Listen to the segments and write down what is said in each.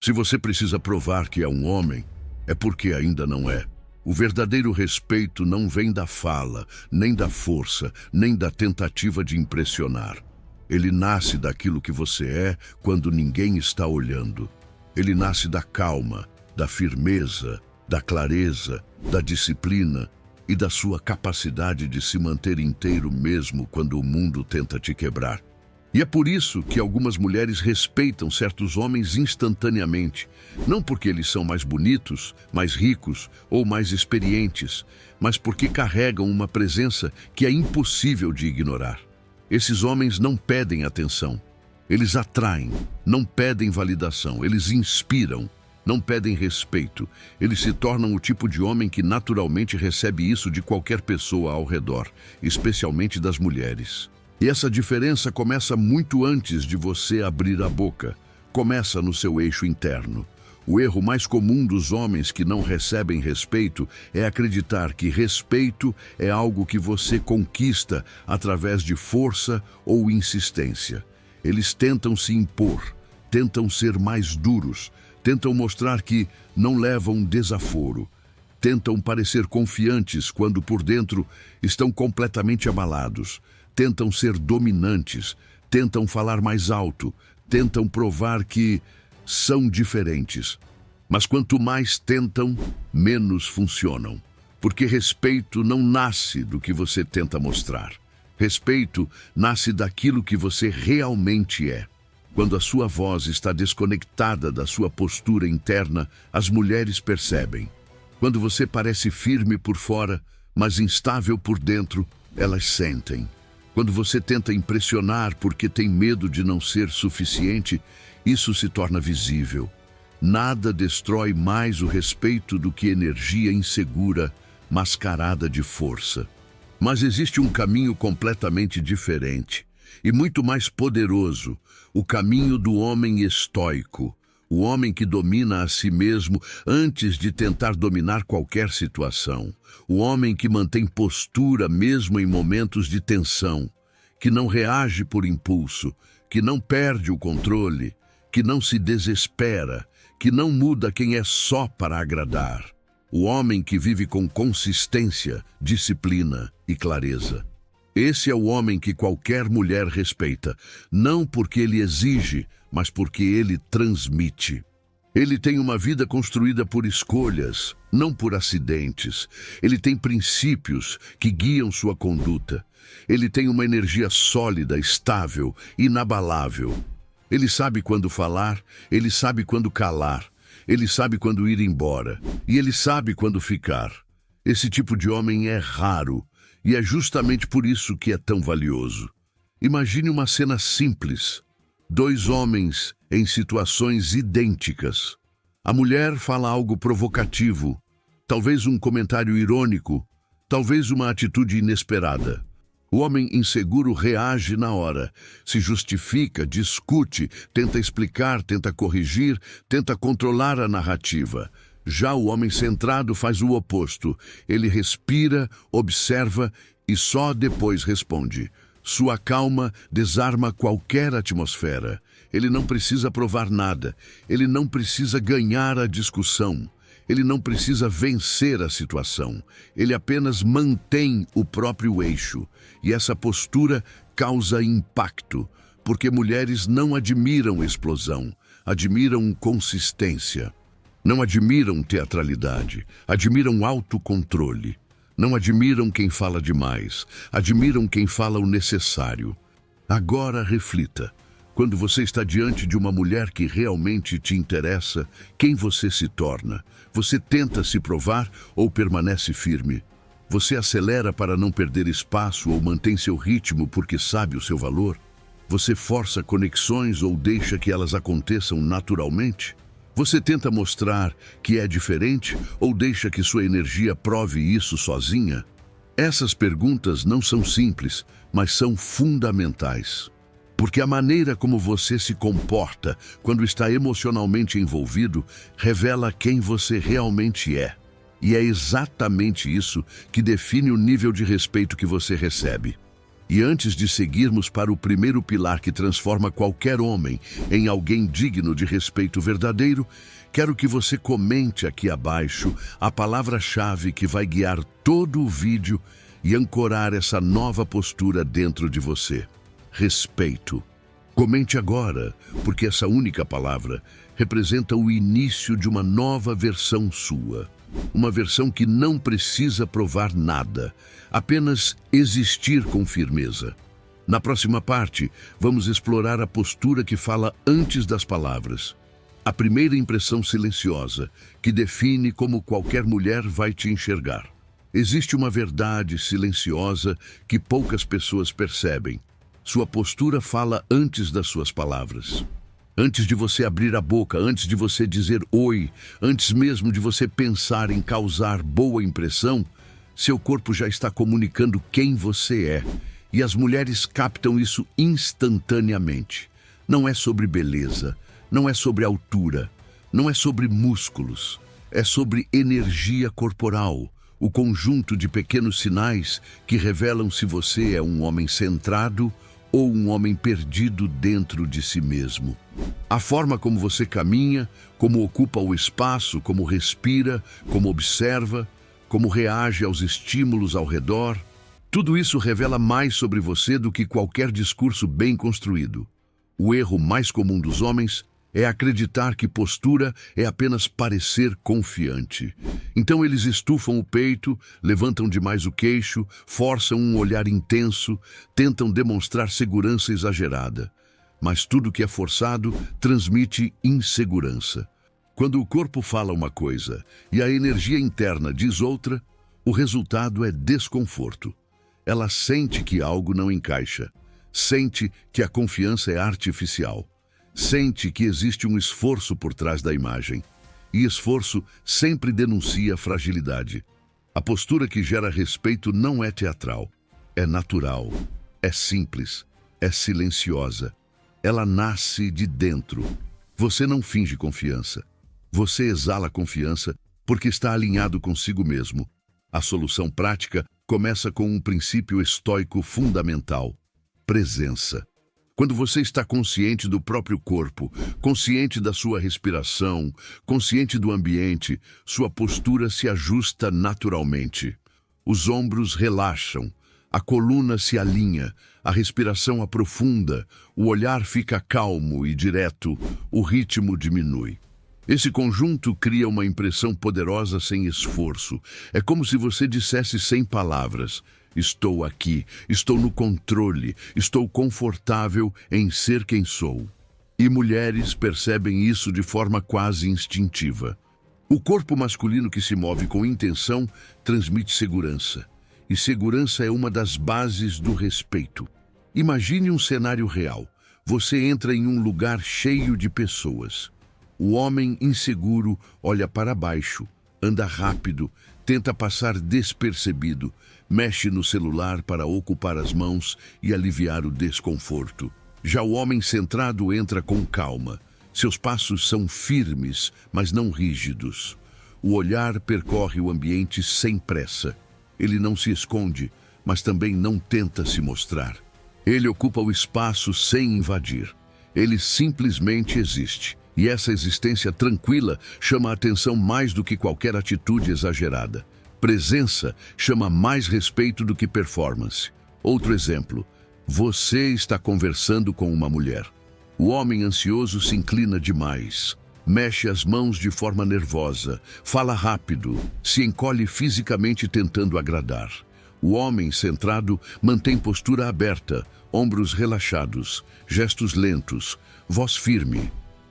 Se você precisa provar que é um homem, é porque ainda não é. O verdadeiro respeito não vem da fala, nem da força, nem da tentativa de impressionar. Ele nasce daquilo que você é quando ninguém está olhando. Ele nasce da calma, da firmeza, da clareza, da disciplina e da sua capacidade de se manter inteiro mesmo quando o mundo tenta te quebrar. E é por isso que algumas mulheres respeitam certos homens instantaneamente, não porque eles são mais bonitos, mais ricos ou mais experientes, mas porque carregam uma presença que é impossível de ignorar. Esses homens não pedem atenção, eles atraem, não pedem validação, eles inspiram, não pedem respeito. Eles se tornam o tipo de homem que naturalmente recebe isso de qualquer pessoa ao redor, especialmente das mulheres. E essa diferença começa muito antes de você abrir a boca. Começa no seu eixo interno. O erro mais comum dos homens que não recebem respeito é acreditar que respeito é algo que você conquista através de força ou insistência. Eles tentam se impor, tentam ser mais duros, tentam mostrar que não levam desaforo. Tentam parecer confiantes quando por dentro estão completamente abalados. Tentam ser dominantes, tentam falar mais alto, tentam provar que são diferentes. Mas quanto mais tentam, menos funcionam. Porque respeito não nasce do que você tenta mostrar. Respeito nasce daquilo que você realmente é. Quando a sua voz está desconectada da sua postura interna, as mulheres percebem. Quando você parece firme por fora, mas instável por dentro, elas sentem. Quando você tenta impressionar porque tem medo de não ser suficiente, isso se torna visível. Nada destrói mais o respeito do que energia insegura, mascarada de força. Mas existe um caminho completamente diferente e muito mais poderoso, o caminho do homem estoico, o homem que domina a si mesmo antes de tentar dominar qualquer situação. O homem que mantém postura mesmo em momentos de tensão, que não reage por impulso, que não perde o controle, que não se desespera, que não muda quem é só para agradar. O homem que vive com consistência, disciplina e clareza. Esse é o homem que qualquer mulher respeita, não porque ele exige, mas porque ele transmite. Ele tem uma vida construída por escolhas, não por acidentes. Ele tem princípios que guiam sua conduta. Ele tem uma energia sólida, estável, inabalável. Ele sabe quando falar, ele sabe quando calar, ele sabe quando ir embora e ele sabe quando ficar. Esse tipo de homem é raro e é justamente por isso que é tão valioso. Imagine uma cena simples. Dois homens em situações idênticas. A mulher fala algo provocativo, talvez um comentário irônico, talvez uma atitude inesperada. O homem inseguro reage na hora, se justifica, discute, tenta explicar, tenta corrigir, tenta controlar a narrativa. Já o homem centrado faz o oposto. Ele respira, observa e só depois responde. Sua calma desarma qualquer atmosfera. Ele não precisa provar nada. Ele não precisa ganhar a discussão. Ele não precisa vencer a situação. Ele apenas mantém o próprio eixo. E essa postura causa impacto, porque mulheres não admiram explosão, admiram consistência. Não admiram teatralidade, admiram autocontrole. Não admiram quem fala demais, admiram quem fala o necessário. Agora reflita. Quando você está diante de uma mulher que realmente te interessa, quem você se torna? Você tenta se provar ou permanece firme? Você acelera para não perder espaço ou mantém seu ritmo porque sabe o seu valor? Você força conexões ou deixa que elas aconteçam naturalmente? Você tenta mostrar que é diferente ou deixa que sua energia prove isso sozinha? Essas perguntas não são simples, mas são fundamentais. Porque a maneira como você se comporta quando está emocionalmente envolvido revela quem você realmente é. E é exatamente isso que define o nível de respeito que você recebe. E antes de seguirmos para o primeiro pilar que transforma qualquer homem em alguém digno de respeito verdadeiro, quero que você comente aqui abaixo a palavra-chave que vai guiar todo o vídeo e ancorar essa nova postura dentro de você. Respeito. Comente agora, porque essa única palavra representa o início de uma nova versão sua. Uma versão que não precisa provar nada, apenas existir com firmeza. Na próxima parte, vamos explorar a postura que fala antes das palavras. A primeira impressão silenciosa, que define como qualquer mulher vai te enxergar. Existe uma verdade silenciosa que poucas pessoas percebem. Sua postura fala antes das suas palavras. Antes de você abrir a boca, antes de você dizer oi, antes mesmo de você pensar em causar boa impressão, seu corpo já está comunicando quem você é. E as mulheres captam isso instantaneamente. Não é sobre beleza, não é sobre altura, não é sobre músculos, é sobre energia corporal, o conjunto de pequenos sinais que revelam se você é um homem centrado ou um homem perdido dentro de si mesmo. A forma como você caminha, como ocupa o espaço, como respira, como observa, como reage aos estímulos ao redor, tudo isso revela mais sobre você do que qualquer discurso bem construído. O erro mais comum dos homens é acreditar que postura é apenas parecer confiante. Então eles estufam o peito, levantam demais o queixo, forçam um olhar intenso, tentam demonstrar segurança exagerada. Mas tudo que é forçado transmite insegurança. Quando o corpo fala uma coisa e a energia interna diz outra, o resultado é desconforto. Ela sente que algo não encaixa, sente que a confiança é artificial. Sente que existe um esforço por trás da imagem. E esforço sempre denuncia fragilidade. A postura que gera respeito não é teatral. É natural. É simples. É silenciosa. Ela nasce de dentro. Você não finge confiança. Você exala confiança porque está alinhado consigo mesmo. A solução prática começa com um princípio estoico fundamental: presença. Quando você está consciente do próprio corpo, consciente da sua respiração, consciente do ambiente, sua postura se ajusta naturalmente. Os ombros relaxam, a coluna se alinha, a respiração aprofunda, o olhar fica calmo e direto, o ritmo diminui. Esse conjunto cria uma impressão poderosa sem esforço. É como se você dissesse sem palavras: estou aqui, estou no controle, estou confortável em ser quem sou. E mulheres percebem isso de forma quase instintiva. O corpo masculino que se move com intenção transmite segurança. E segurança é uma das bases do respeito. Imagine um cenário real. Você entra em um lugar cheio de pessoas. O homem inseguro olha para baixo, anda rápido, tenta passar despercebido, mexe no celular para ocupar as mãos e aliviar o desconforto. Já o homem centrado entra com calma. Seus passos são firmes, mas não rígidos. O olhar percorre o ambiente sem pressa. Ele não se esconde, mas também não tenta se mostrar. Ele ocupa o espaço sem invadir. Ele simplesmente existe. E essa existência tranquila chama a atenção mais do que qualquer atitude exagerada. Presença chama mais respeito do que performance. Outro exemplo: você está conversando com uma mulher. O homem ansioso se inclina demais, mexe as mãos de forma nervosa, fala rápido, se encolhe fisicamente tentando agradar. O homem centrado mantém postura aberta, ombros relaxados, gestos lentos, voz firme,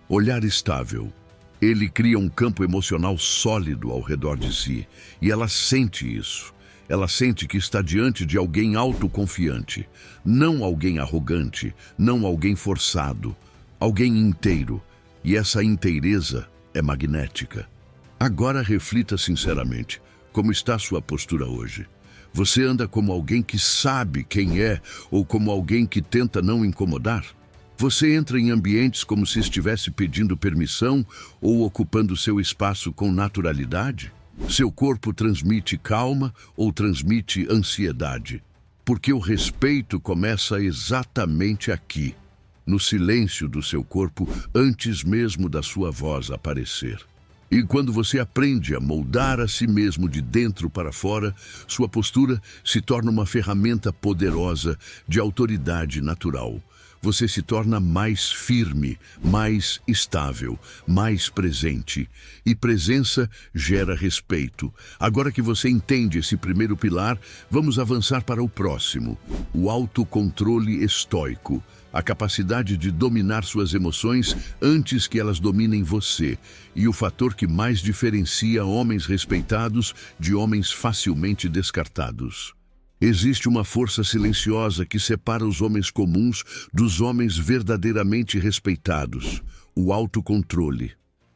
olhar estável. Ele cria um campo emocional sólido ao redor de si, e ela sente isso. Ela sente que está diante de alguém autoconfiante, não alguém arrogante, não alguém forçado, alguém inteiro. E essa inteireza é magnética. Agora reflita sinceramente, como está sua postura hoje? Você anda como alguém que sabe quem é ou como alguém que tenta não incomodar? Você entra em ambientes como se estivesse pedindo permissão ou ocupando seu espaço com naturalidade? Seu corpo transmite calma ou transmite ansiedade? Porque o respeito começa exatamente aqui, no silêncio do seu corpo, antes mesmo da sua voz aparecer. E quando você aprende a moldar a si mesmo de dentro para fora, sua postura se torna uma ferramenta poderosa de autoridade natural. Você se torna mais firme, mais estável, mais presente. E presença gera respeito. Agora que você entende esse primeiro pilar, vamos avançar para o próximo: o autocontrole estoico. A capacidade de dominar suas emoções antes que elas dominem você, e o fator que mais diferencia homens respeitados de homens facilmente descartados. Existe uma força silenciosa que separa os homens comuns dos homens verdadeiramente respeitados: o autocontrole.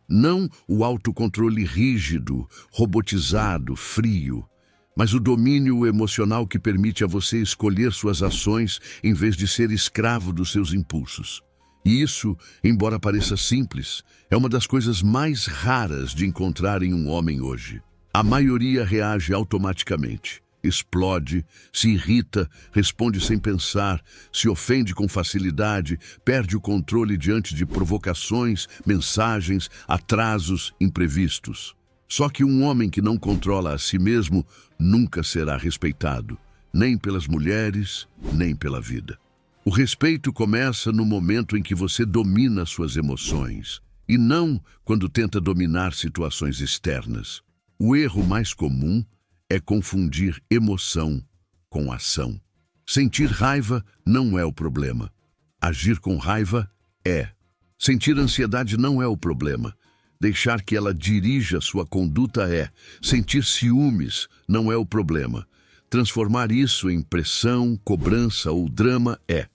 Não o autocontrole rígido, robotizado, frio, mas o domínio emocional que permite a você escolher suas ações em vez de ser escravo dos seus impulsos. E isso, embora pareça simples, é uma das coisas mais raras de encontrar em um homem hoje. A maioria reage automaticamente, explode, se irrita, responde sem pensar, se ofende com facilidade, perde o controle diante de provocações, mensagens, atrasos, imprevistos. Só que um homem que não controla a si mesmo nunca será respeitado, nem pelas mulheres, nem pela vida. O respeito começa no momento em que você domina suas emoções, e não quando tenta dominar situações externas. O erro mais comum é confundir emoção com ação. Sentir raiva não é o problema. Agir com raiva é. Sentir ansiedade não é o problema. Deixar que ela dirija sua conduta é. Sentir ciúmes não é o problema. Transformar isso em pressão, cobrança ou drama é.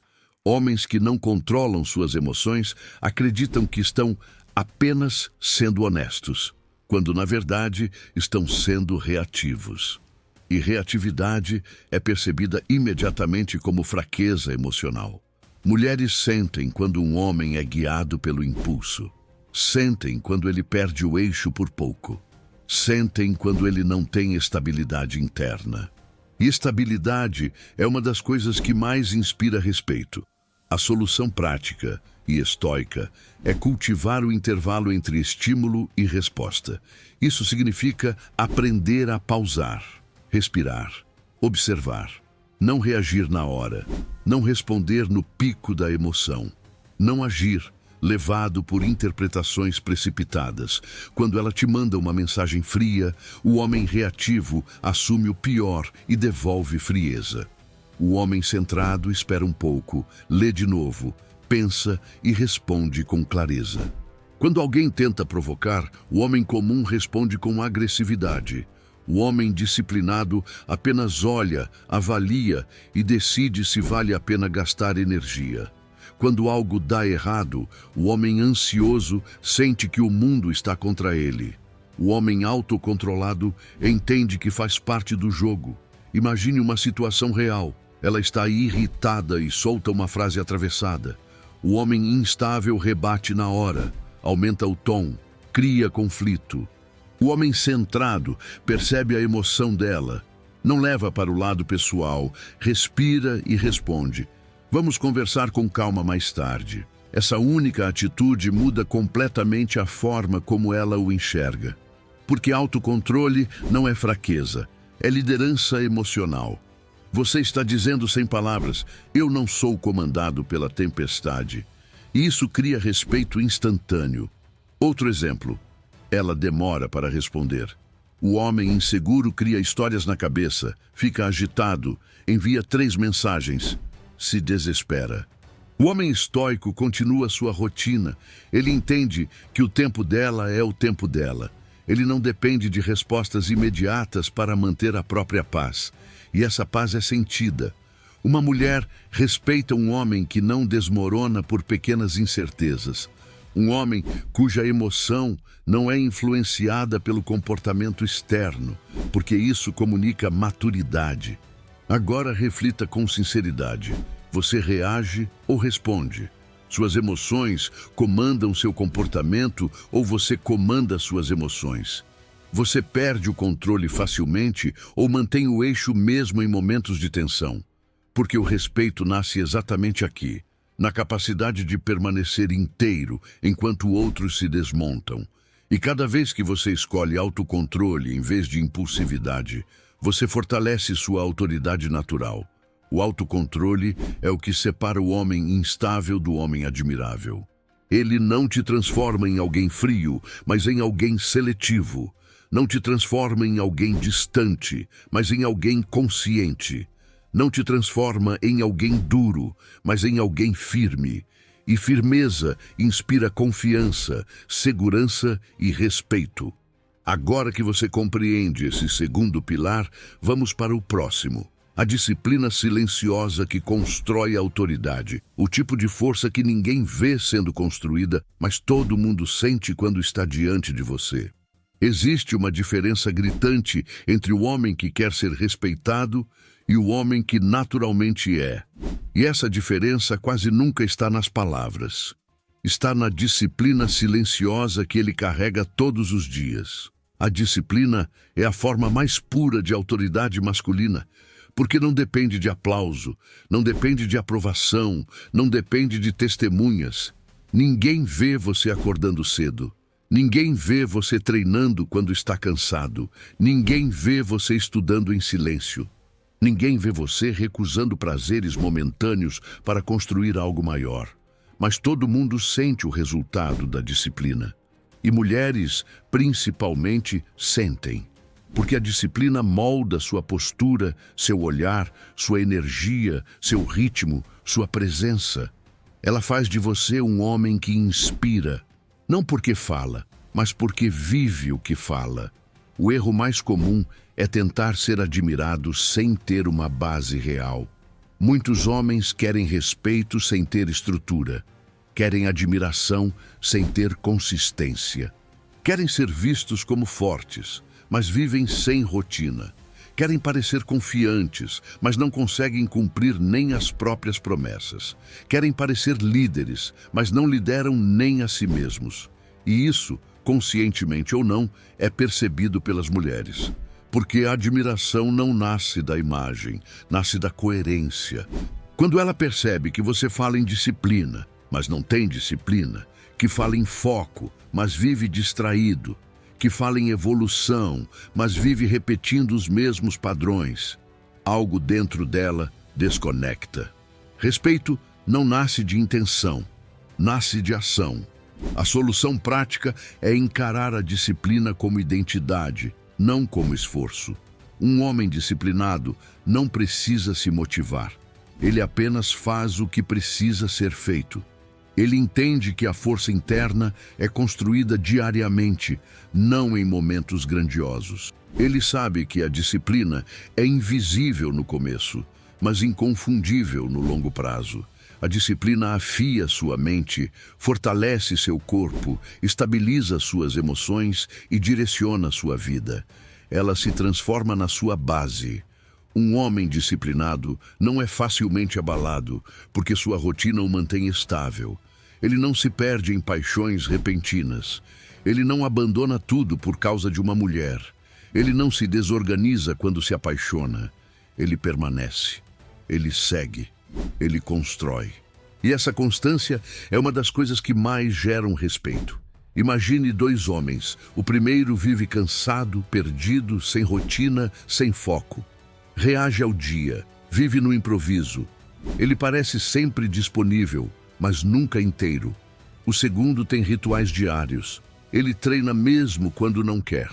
Homens que não controlam suas emoções acreditam que estão apenas sendo honestos, quando na verdade estão sendo reativos. E reatividade é percebida imediatamente como fraqueza emocional. Mulheres sentem quando um homem é guiado pelo impulso. Sentem quando ele perde o eixo por pouco. Sentem quando ele não tem estabilidade interna. E estabilidade é uma das coisas que mais inspira respeito. A solução prática e estoica é cultivar o intervalo entre estímulo e resposta. Isso significa aprender a pausar, respirar, observar, não reagir na hora, não responder no pico da emoção, não agir levado por interpretações precipitadas. Quando ela te manda uma mensagem fria, o homem reativo assume o pior e devolve frieza. O homem centrado espera um pouco, lê de novo, pensa e responde com clareza. Quando alguém tenta provocar, o homem comum responde com agressividade. O homem disciplinado apenas olha, avalia e decide se vale a pena gastar energia. Quando algo dá errado, o homem ansioso sente que o mundo está contra ele. O homem autocontrolado entende que faz parte do jogo. Imagine uma situação real. Ela está irritada e solta uma frase atravessada. O homem instável rebate na hora, aumenta o tom, cria conflito. O homem centrado percebe a emoção dela, não leva para o lado pessoal, respira e responde: "Vamos conversar com calma mais tarde." Essa única atitude muda completamente a forma como ela o enxerga. Porque autocontrole não é fraqueza, é liderança emocional. Você está dizendo sem palavras: "Eu não sou comandado pela tempestade." E isso cria respeito instantâneo. Outro exemplo: ela demora para responder. O homem inseguro cria histórias na cabeça, fica agitado, envia 3 mensagens, se desespera. O homem estoico continua sua rotina. Ele entende que o tempo dela é o tempo dela. Ele não depende de respostas imediatas para manter a própria paz. E essa paz é sentida. Uma mulher respeita um homem que não desmorona por pequenas incertezas. Um homem cuja emoção não é influenciada pelo comportamento externo, porque isso comunica maturidade. Agora reflita com sinceridade. Você reage ou responde? Suas emoções comandam seu comportamento ou você comanda suas emoções? Você perde o controle facilmente ou mantém o eixo mesmo em momentos de tensão? Porque o respeito nasce exatamente aqui, na capacidade de permanecer inteiro enquanto outros se desmontam. E cada vez que você escolhe autocontrole em vez de impulsividade, você fortalece sua autoridade natural. O autocontrole é o que separa o homem instável do homem admirável. Ele não te transforma em alguém frio, mas em alguém seletivo. Não te transforma em alguém distante, mas em alguém consciente. Não te transforma em alguém duro, mas em alguém firme. E firmeza inspira confiança, segurança e respeito. Agora que você compreende esse segundo pilar, vamos para o próximo. A disciplina silenciosa que constrói a autoridade. O tipo de força que ninguém vê sendo construída, mas todo mundo sente quando está diante de você. Existe uma diferença gritante entre o homem que quer ser respeitado e o homem que naturalmente é. E essa diferença quase nunca está nas palavras. Está na disciplina silenciosa que ele carrega todos os dias. A disciplina é a forma mais pura de autoridade masculina, porque não depende de aplauso, não depende de aprovação, não depende de testemunhas. Ninguém vê você acordando cedo. Ninguém vê você treinando quando está cansado. Ninguém vê você estudando em silêncio. Ninguém vê você recusando prazeres momentâneos para construir algo maior. Mas todo mundo sente o resultado da disciplina. E mulheres, principalmente, sentem. Porque a disciplina molda sua postura, seu olhar, sua energia, seu ritmo, sua presença. Ela faz de você um homem que inspira, não porque fala, mas porque vive o que fala. O erro mais comum é tentar ser admirado sem ter uma base real. Muitos homens querem respeito sem ter estrutura. Querem admiração sem ter consistência. Querem ser vistos como fortes, mas vivem sem rotina. Querem parecer confiantes, mas não conseguem cumprir nem as próprias promessas. Querem parecer líderes, mas não lideram nem a si mesmos. E isso, conscientemente ou não, é percebido pelas mulheres. Porque a admiração não nasce da imagem, nasce da coerência. Quando ela percebe que você fala em disciplina, mas não tem disciplina, que fala em foco, mas vive distraído, que fala em evolução, mas vive repetindo os mesmos padrões, algo dentro dela desconecta. Respeito não nasce de intenção, nasce de ação. A solução prática é encarar a disciplina como identidade, não como esforço. Um homem disciplinado não precisa se motivar. Ele apenas faz o que precisa ser feito. Ele entende que a força interna é construída diariamente, não em momentos grandiosos. Ele sabe que a disciplina é invisível no começo, mas inconfundível no longo prazo. A disciplina afia sua mente, fortalece seu corpo, estabiliza suas emoções e direciona sua vida. Ela se transforma na sua base. Um homem disciplinado não é facilmente abalado, porque sua rotina o mantém estável. Ele não se perde em paixões repentinas. Ele não abandona tudo por causa de uma mulher. Ele não se desorganiza quando se apaixona. Ele permanece. Ele segue. Ele constrói. E essa constância é uma das coisas que mais geram respeito. Imagine dois homens. O primeiro vive cansado, perdido, sem rotina, sem foco. Reage ao dia, vive no improviso. Ele parece sempre disponível, mas nunca inteiro. O segundo tem rituais diários. Ele treina mesmo quando não quer.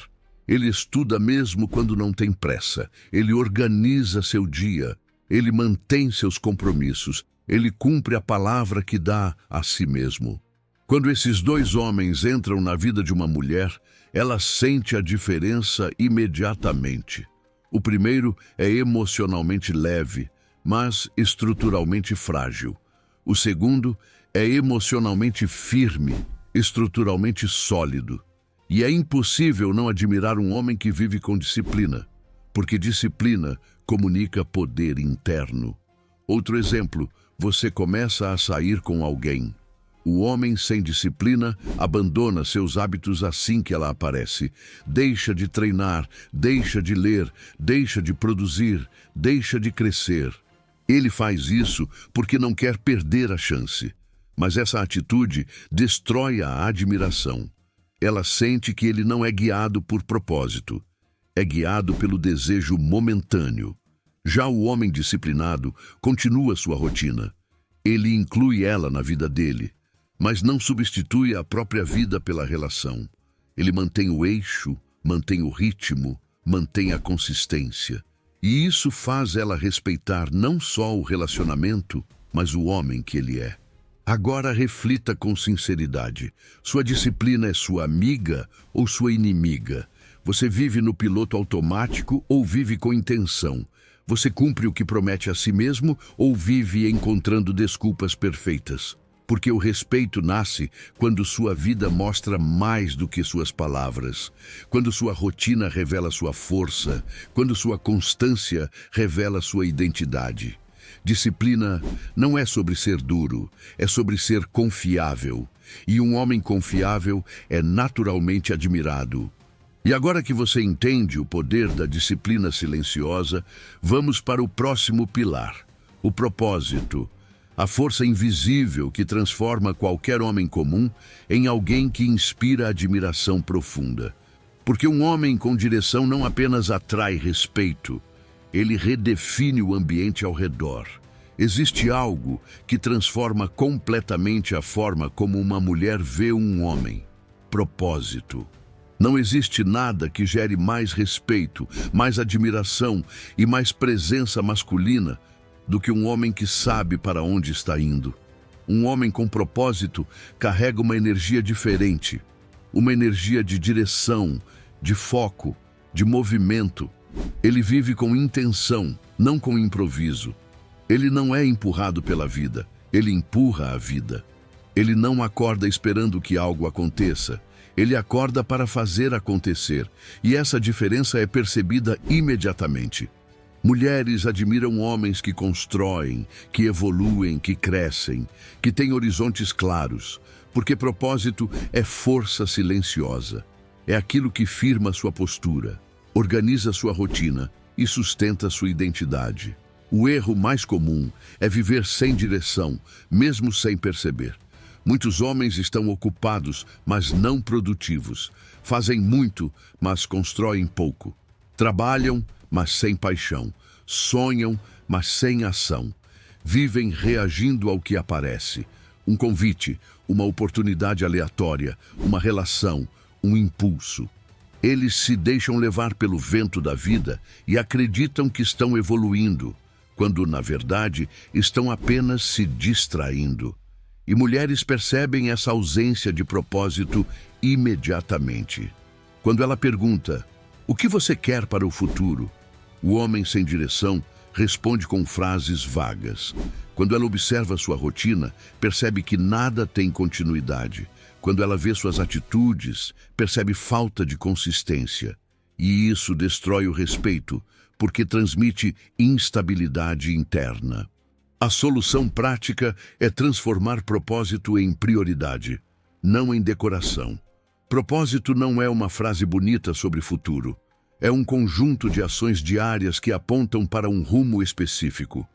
Ele estuda mesmo quando não tem pressa. Ele organiza seu dia. Ele mantém seus compromissos. Ele cumpre a palavra que dá a si mesmo. Quando esses dois homens entram na vida de uma mulher, ela sente a diferença imediatamente. O primeiro é emocionalmente leve, mas estruturalmente frágil. O segundo é emocionalmente firme, estruturalmente sólido. E é impossível não admirar um homem que vive com disciplina, porque disciplina comunica poder interno. Outro exemplo, você começa a sair com alguém. O homem sem disciplina abandona seus hábitos assim que ela aparece. Deixa de treinar, deixa de ler, deixa de produzir, deixa de crescer. Ele faz isso porque não quer perder a chance. Mas essa atitude destrói a admiração. Ela sente que ele não é guiado por propósito. É guiado pelo desejo momentâneo. Já o homem disciplinado continua sua rotina. Ele inclui ela na vida dele, mas não substitui a própria vida pela relação. Ele mantém o eixo, mantém o ritmo, mantém a consistência. E isso faz ela respeitar não só o relacionamento, mas o homem que ele é. Agora reflita com sinceridade. Sua disciplina é sua amiga ou sua inimiga? Você vive no piloto automático ou vive com intenção? Você cumpre o que promete a si mesmo ou vive encontrando desculpas perfeitas? Porque o respeito nasce quando sua vida mostra mais do que suas palavras, quando sua rotina revela sua força, quando sua constância revela sua identidade. Disciplina não é sobre ser duro, é sobre ser confiável. E um homem confiável é naturalmente admirado. E agora que você entende o poder da disciplina silenciosa, vamos para o próximo pilar, o propósito. A força invisível que transforma qualquer homem comum em alguém que inspira admiração profunda. Porque um homem com direção não apenas atrai respeito, ele redefine o ambiente ao redor. Existe algo que transforma completamente a forma como uma mulher vê um homem. Propósito. Não existe nada que gere mais respeito, mais admiração e mais presença masculina do que um homem que sabe para onde está indo. Um homem com propósito carrega uma energia diferente, uma energia de direção, de foco, de movimento. Ele vive com intenção, não com improviso. Ele não é empurrado pela vida, ele empurra a vida. Ele não acorda esperando que algo aconteça. Ele acorda para fazer acontecer, e essa diferença é percebida imediatamente. Mulheres admiram homens que constroem, que evoluem, que crescem, que têm horizontes claros, porque propósito é força silenciosa. É aquilo que firma sua postura, organiza sua rotina e sustenta sua identidade. O erro mais comum é viver sem direção, mesmo sem perceber. Muitos homens estão ocupados, mas não produtivos. Fazem muito, mas constroem pouco. Trabalham, mas sem paixão. Sonham, mas sem ação. Vivem reagindo ao que aparece. Um convite, uma oportunidade aleatória, uma relação, um impulso. Eles se deixam levar pelo vento da vida e acreditam que estão evoluindo, quando, na verdade, estão apenas se distraindo. E mulheres percebem essa ausência de propósito imediatamente. Quando ela pergunta, o que você quer para o futuro? O homem sem direção responde com frases vagas. Quando ela observa sua rotina, percebe que nada tem continuidade. Quando ela vê suas atitudes, percebe falta de consistência. E isso destrói o respeito, porque transmite instabilidade interna. A solução prática é transformar propósito em prioridade, não em decoração. Propósito não é uma frase bonita sobre futuro. É um conjunto de ações diárias que apontam para um rumo específico.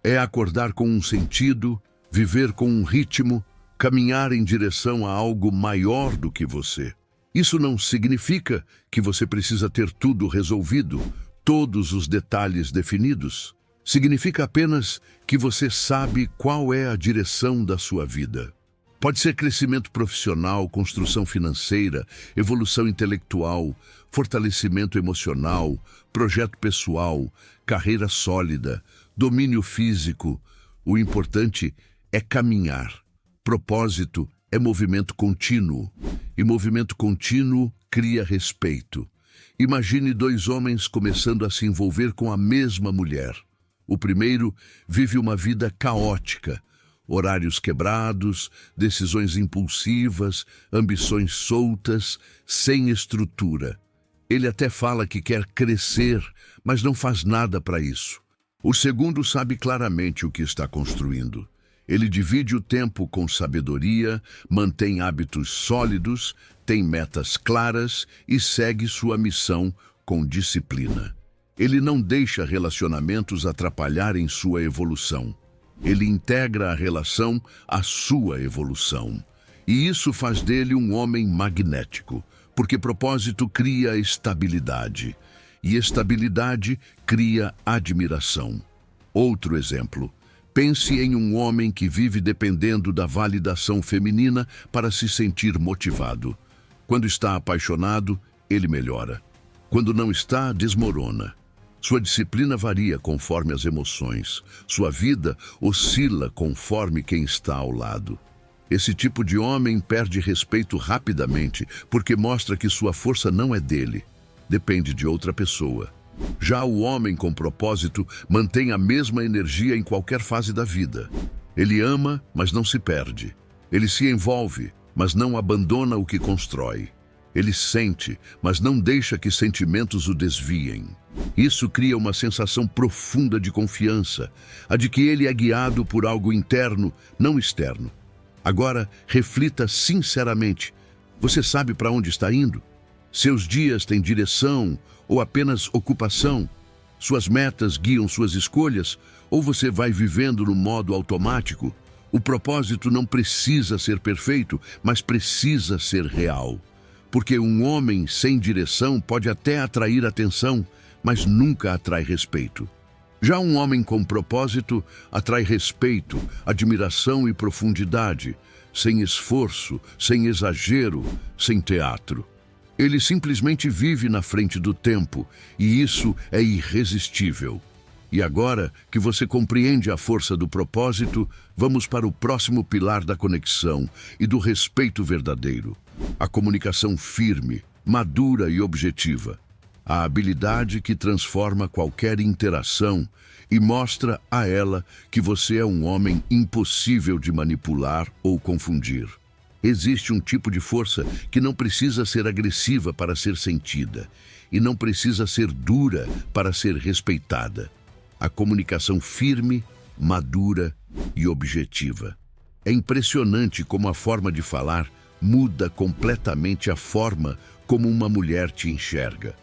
É acordar com um sentido, viver com um ritmo, caminhar em direção a algo maior do que você. Isso não significa que você precisa ter tudo resolvido, todos os detalhes definidos. Significa apenas que você sabe qual é a direção da sua vida. Pode ser crescimento profissional, construção financeira, evolução intelectual, fortalecimento emocional, projeto pessoal, carreira sólida, domínio físico. O importante é caminhar. Propósito é movimento contínuo, e movimento contínuo cria respeito. Imagine dois homens começando a se envolver com a mesma mulher. O primeiro vive uma vida caótica, horários quebrados, decisões impulsivas, ambições soltas, sem estrutura. Ele até fala que quer crescer, mas não faz nada para isso. O segundo sabe claramente o que está construindo. Ele divide o tempo com sabedoria, mantém hábitos sólidos, tem metas claras e segue sua missão com disciplina. Ele não deixa relacionamentos atrapalharem sua evolução. Ele integra a relação à sua evolução. E isso faz dele um homem magnético, porque propósito cria estabilidade, e estabilidade cria admiração. Outro exemplo. Pense em um homem que vive dependendo da validação feminina para se sentir motivado. Quando está apaixonado, ele melhora. Quando não está, desmorona. Sua disciplina varia conforme as emoções. Sua vida oscila conforme quem está ao lado. Esse tipo de homem perde respeito rapidamente porque mostra que sua força não é dele, depende de outra pessoa. Já o homem com propósito mantém a mesma energia em qualquer fase da vida. Ele ama, mas não se perde. Ele se envolve, mas não abandona o que constrói. Ele sente, mas não deixa que sentimentos o desviem. Isso cria uma sensação profunda de confiança, a de que ele é guiado por algo interno, não externo. Agora, reflita sinceramente. Você sabe para onde está indo? Seus dias têm direção ou apenas ocupação? Suas metas guiam suas escolhas ou você vai vivendo no modo automático? O propósito não precisa ser perfeito, mas precisa ser real. Porque um homem sem direção pode até atrair atenção, mas nunca atrai respeito. Já um homem com propósito atrai respeito, admiração e profundidade, sem esforço, sem exagero, sem teatro. Ele simplesmente vive na frente do tempo, e isso é irresistível. E agora que você compreende a força do propósito, vamos para o próximo pilar da conexão e do respeito verdadeiro. A comunicação firme, madura e objetiva. A habilidade que transforma qualquer interação e mostra a ela que você é um homem impossível de manipular ou confundir. Existe um tipo de força que não precisa ser agressiva para ser sentida e não precisa ser dura para ser respeitada. A comunicação firme, madura e objetiva. É impressionante como a forma de falar muda completamente a forma como uma mulher te enxerga.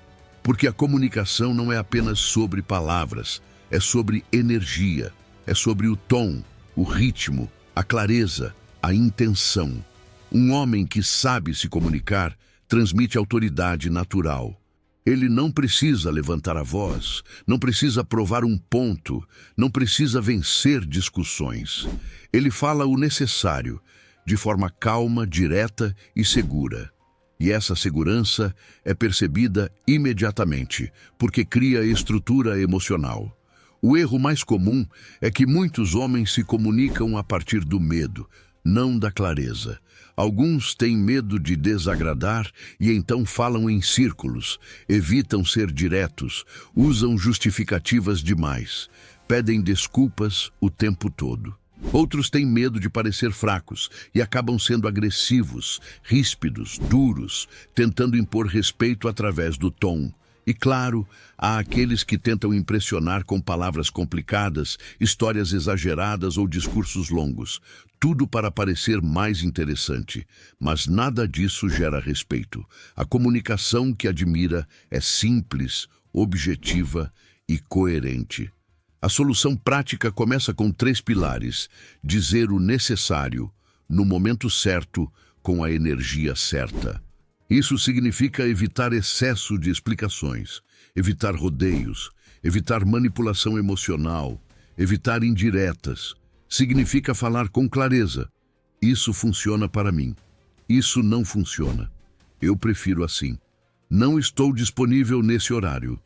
Porque a comunicação não é apenas sobre palavras, é sobre energia, é sobre o tom, o ritmo, a clareza, a intenção. Um homem que sabe se comunicar transmite autoridade natural. Ele não precisa levantar a voz, não precisa provar um ponto, não precisa vencer discussões. Ele fala o necessário, de forma calma, direta e segura. E essa segurança é percebida imediatamente, porque cria estrutura emocional. O erro mais comum é que muitos homens se comunicam a partir do medo, não da clareza. Alguns têm medo de desagradar e então falam em círculos, evitam ser diretos, usam justificativas demais, pedem desculpas o tempo todo. Outros têm medo de parecer fracos e acabam sendo agressivos, ríspidos, duros, tentando impor respeito através do tom. E claro, há aqueles que tentam impressionar com palavras complicadas, histórias exageradas ou discursos longos. Tudo para parecer mais interessante, mas nada disso gera respeito. A comunicação que admira é simples, objetiva e coerente. A solução prática começa com 3 pilares: dizer o necessário, no momento certo, com a energia certa. Isso significa evitar excesso de explicações, evitar rodeios, evitar manipulação emocional, evitar indiretas. Significa falar com clareza. Isso funciona para mim. Isso não funciona. Eu prefiro assim. Não estou disponível nesse horário.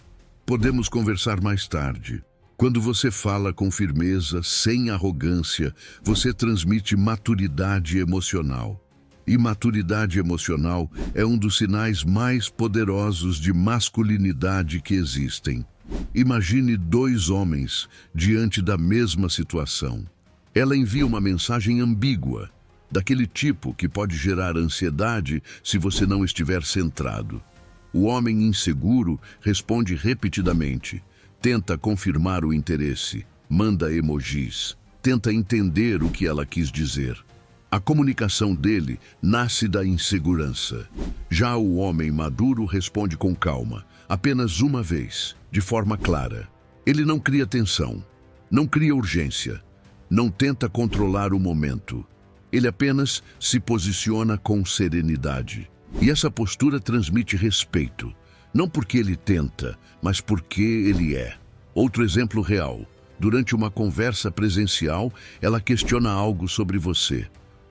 Podemos conversar mais tarde. Quando você fala com firmeza, sem arrogância, você transmite maturidade emocional. E maturidade emocional é um dos sinais mais poderosos de masculinidade que existem. Imagine 2 homens diante da mesma situação. Ela envia uma mensagem ambígua, daquele tipo que pode gerar ansiedade se você não estiver centrado. O homem inseguro responde repetidamente, tenta confirmar o interesse, manda emojis, tenta entender o que ela quis dizer. A comunicação dele nasce da insegurança. Já o homem maduro responde com calma, apenas uma vez, de forma clara. Ele não cria tensão, não cria urgência, não tenta controlar o momento. Ele apenas se posiciona com serenidade. E essa postura transmite respeito, não porque ele tenta, mas porque ele é. Outro exemplo real. Durante uma conversa presencial, ela questiona algo sobre você.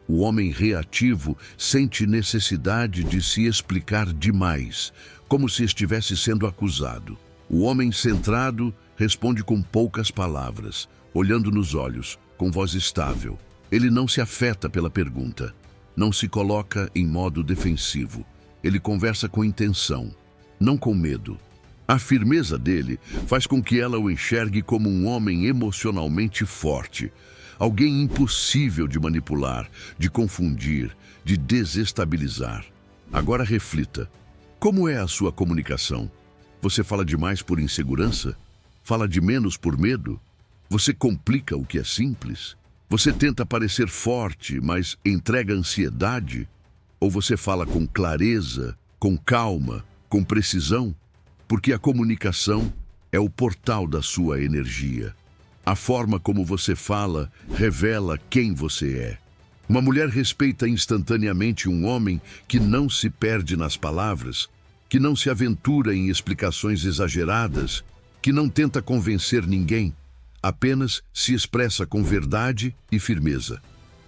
O homem reativo sente necessidade de se explicar demais, como se estivesse sendo acusado. O homem centrado responde com poucas palavras, olhando nos olhos, com voz estável. Ele não se afeta pela pergunta, não se coloca em modo defensivo. Ele conversa com intenção, não com medo. A firmeza dele faz com que ela o enxergue como um homem emocionalmente forte, alguém impossível de manipular, de confundir, de desestabilizar. Agora reflita, como é a sua comunicação? Você fala demais por insegurança? Fala de menos por medo? Você complica o que é simples? Você tenta parecer forte, mas entrega ansiedade? Ou você fala com clareza, com calma, com precisão? Porque a comunicação é o portal da sua energia. A forma como você fala revela quem você é. Uma mulher respeita instantaneamente um homem que não se perde nas palavras, que não se aventura em explicações exageradas, que não tenta convencer ninguém, apenas se expressa com verdade e firmeza.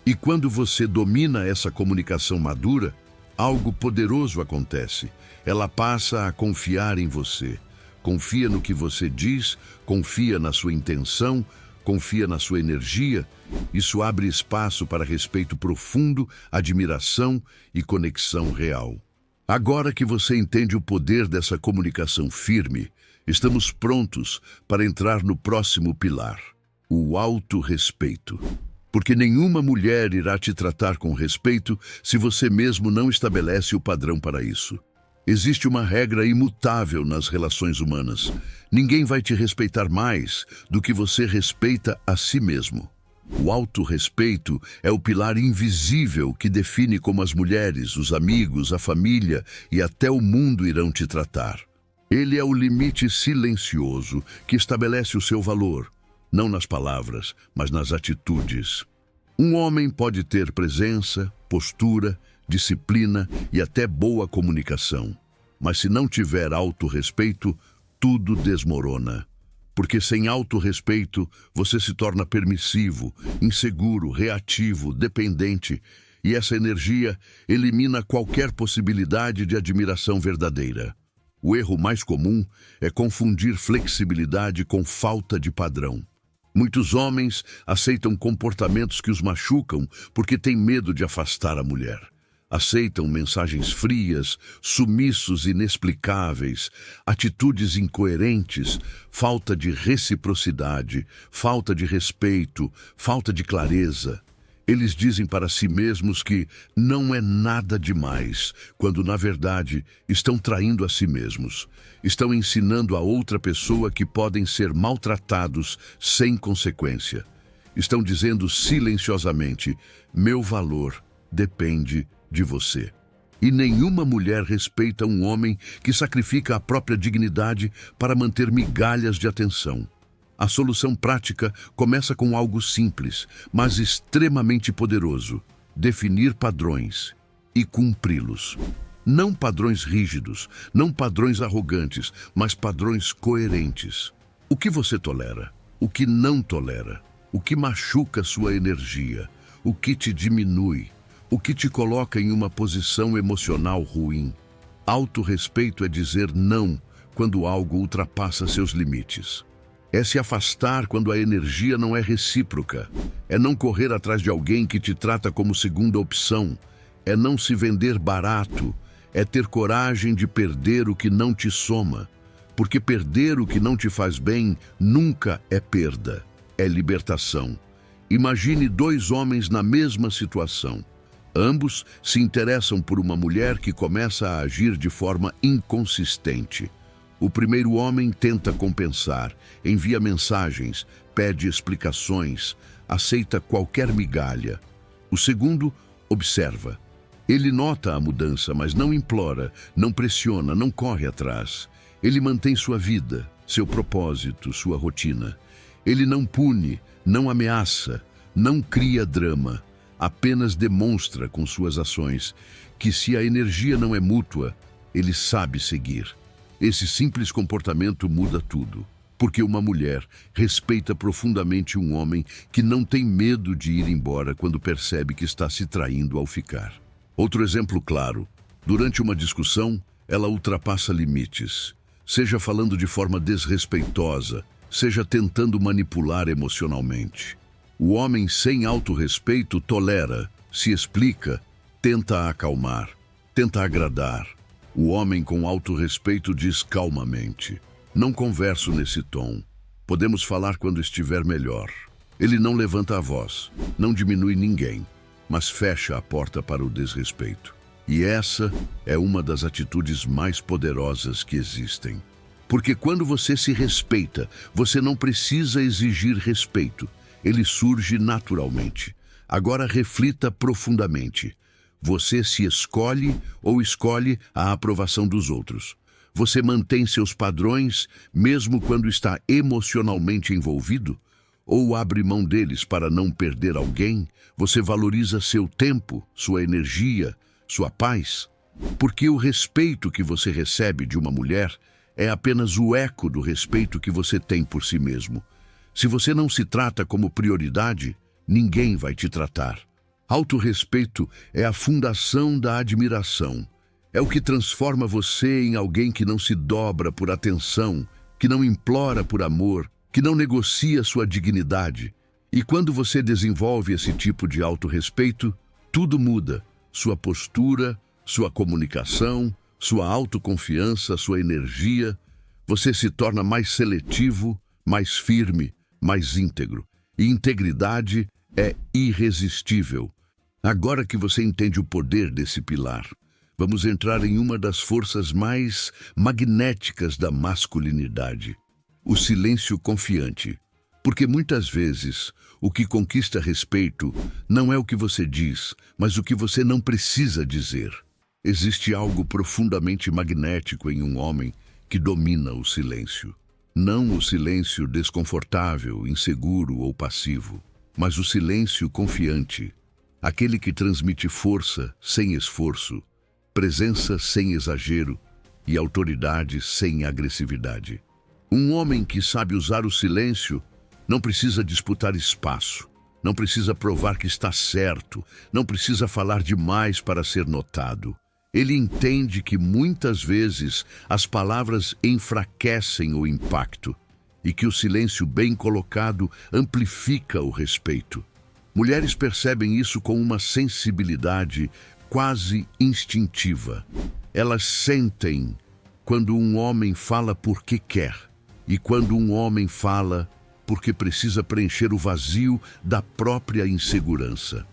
E quando você domina essa comunicação madura, algo poderoso acontece. Ela passa a confiar em você. Confia no que você diz, confia na sua intenção, confia na sua energia. Isso abre espaço para respeito profundo, admiração e conexão real. Agora que você entende o poder dessa comunicação firme, estamos prontos para entrar no próximo pilar, o autorrespeito. Porque nenhuma mulher irá te tratar com respeito se você mesmo não estabelece o padrão para isso. Existe uma regra imutável nas relações humanas. Ninguém vai te respeitar mais do que você respeita a si mesmo. O autorrespeito é o pilar invisível que define como as mulheres, os amigos, a família e até o mundo irão te tratar. Ele é o limite silencioso que estabelece o seu valor, não nas palavras, mas nas atitudes. Um homem pode ter presença, postura, disciplina e até boa comunicação. Mas se não tiver autorrespeito, tudo desmorona. Porque sem autorrespeito, você se torna permissivo, inseguro, reativo, dependente, e essa energia elimina qualquer possibilidade de admiração verdadeira. O erro mais comum é confundir flexibilidade com falta de padrão. Muitos homens aceitam comportamentos que os machucam porque têm medo de afastar a mulher. Aceitam mensagens frias, sumiços inexplicáveis, atitudes incoerentes, falta de reciprocidade, falta de respeito, falta de clareza. Eles dizem para si mesmos que não é nada demais, quando na verdade estão traindo a si mesmos. Estão ensinando a outra pessoa que podem ser maltratados sem consequência. Estão dizendo silenciosamente: meu valor depende de você. E nenhuma mulher respeita um homem que sacrifica a própria dignidade para manter migalhas de atenção. A solução prática começa com algo simples, mas extremamente poderoso: definir padrões e cumpri-los. Não padrões rígidos, não padrões arrogantes, mas padrões coerentes. O que você tolera? O que não tolera? O que machuca sua energia? O que te diminui? O que te coloca em uma posição emocional ruim? Autorrespeito é dizer não quando algo ultrapassa seus limites. É se afastar quando a energia não é recíproca. É não correr atrás de alguém que te trata como segunda opção. É não se vender barato. É ter coragem de perder o que não te soma. Porque perder o que não te faz bem nunca é perda, é libertação. Imagine dois homens na mesma situação. Ambos se interessam por uma mulher que começa a agir de forma inconsistente. O primeiro homem tenta compensar, envia mensagens, pede explicações, aceita qualquer migalha. O segundo, observa. Ele nota a mudança, mas não implora, não pressiona, não corre atrás. Ele mantém sua vida, seu propósito, sua rotina. Ele não pune, não ameaça, não cria drama. Apenas demonstra com suas ações que, se a energia não é mútua, ele sabe seguir. Esse simples comportamento muda tudo, porque uma mulher respeita profundamente um homem que não tem medo de ir embora quando percebe que está se traindo ao ficar. Outro exemplo claro: durante uma discussão, ela ultrapassa limites, seja falando de forma desrespeitosa, seja tentando manipular emocionalmente. O homem sem autorrespeito tolera, se explica, tenta acalmar, tenta agradar. O homem com autorrespeito diz calmamente: não converso nesse tom. Podemos falar quando estiver melhor. Ele não levanta a voz, não diminui ninguém, mas fecha a porta para o desrespeito. E essa é uma das atitudes mais poderosas que existem. Porque quando você se respeita, você não precisa exigir respeito. Ele surge naturalmente. Agora reflita profundamente. Você se escolhe ou escolhe a aprovação dos outros? Você mantém seus padrões mesmo quando está emocionalmente envolvido? Ou abre mão deles para não perder alguém? Você valoriza seu tempo, sua energia, sua paz? Porque o respeito que você recebe de uma mulher é apenas o eco do respeito que você tem por si mesmo. Se você não se trata como prioridade, ninguém vai te tratar. Autorrespeito é a fundação da admiração. É o que transforma você em alguém que não se dobra por atenção, que não implora por amor, que não negocia sua dignidade. E quando você desenvolve esse tipo de autorrespeito, tudo muda. Sua postura, sua comunicação, sua autoconfiança, sua energia. Você se torna mais seletivo, mais firme, mais íntegro. E integridade é irresistível. Agora que você entende o poder desse pilar, vamos entrar em uma das forças mais magnéticas da masculinidade: o silêncio confiante. Porque muitas vezes o que conquista respeito não é o que você diz, mas o que você não precisa dizer. Existe algo profundamente magnético em um homem que domina o silêncio. Não o silêncio desconfortável, inseguro ou passivo, mas o silêncio confiante, aquele que transmite força sem esforço, presença sem exagero e autoridade sem agressividade. Um homem que sabe usar o silêncio não precisa disputar espaço, não precisa provar que está certo, não precisa falar demais para ser notado. Ele entende que muitas vezes as palavras enfraquecem o impacto e que o silêncio bem colocado amplifica o respeito. Mulheres percebem isso com uma sensibilidade quase instintiva. Elas sentem quando um homem fala porque quer e quando um homem fala porque precisa preencher o vazio da própria insegurança.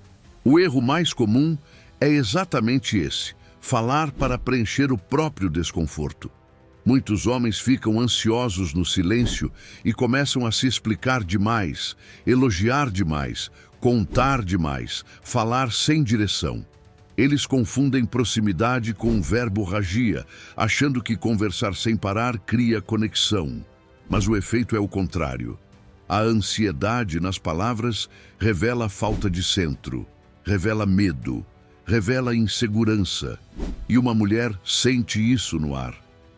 O erro mais comum é exatamente esse: falar para preencher o próprio desconforto. Muitos homens ficam ansiosos no silêncio e começam a se explicar demais, elogiar demais, contar demais, falar sem direção. Eles confundem proximidade com o verborragia, achando que conversar sem parar cria conexão. Mas o efeito é o contrário. A ansiedade nas palavras revela falta de centro, revela medo, revela insegurança. E uma mulher sente isso no ar.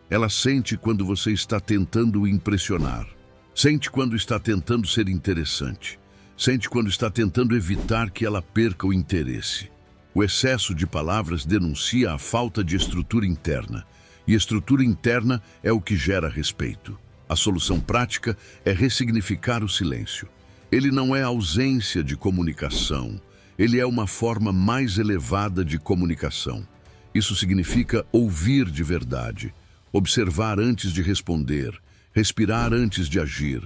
Ela sente quando você está tentando impressionar. Sente quando está tentando ser interessante. Sente quando está tentando evitar que ela perca o interesse. O excesso de palavras denuncia a falta de estrutura interna. E estrutura interna é o que gera respeito. A solução prática é ressignificar o silêncio. Ele não é ausência de comunicação. Ele é uma forma mais elevada de comunicação. Isso significa ouvir de verdade, observar antes de responder, respirar antes de agir,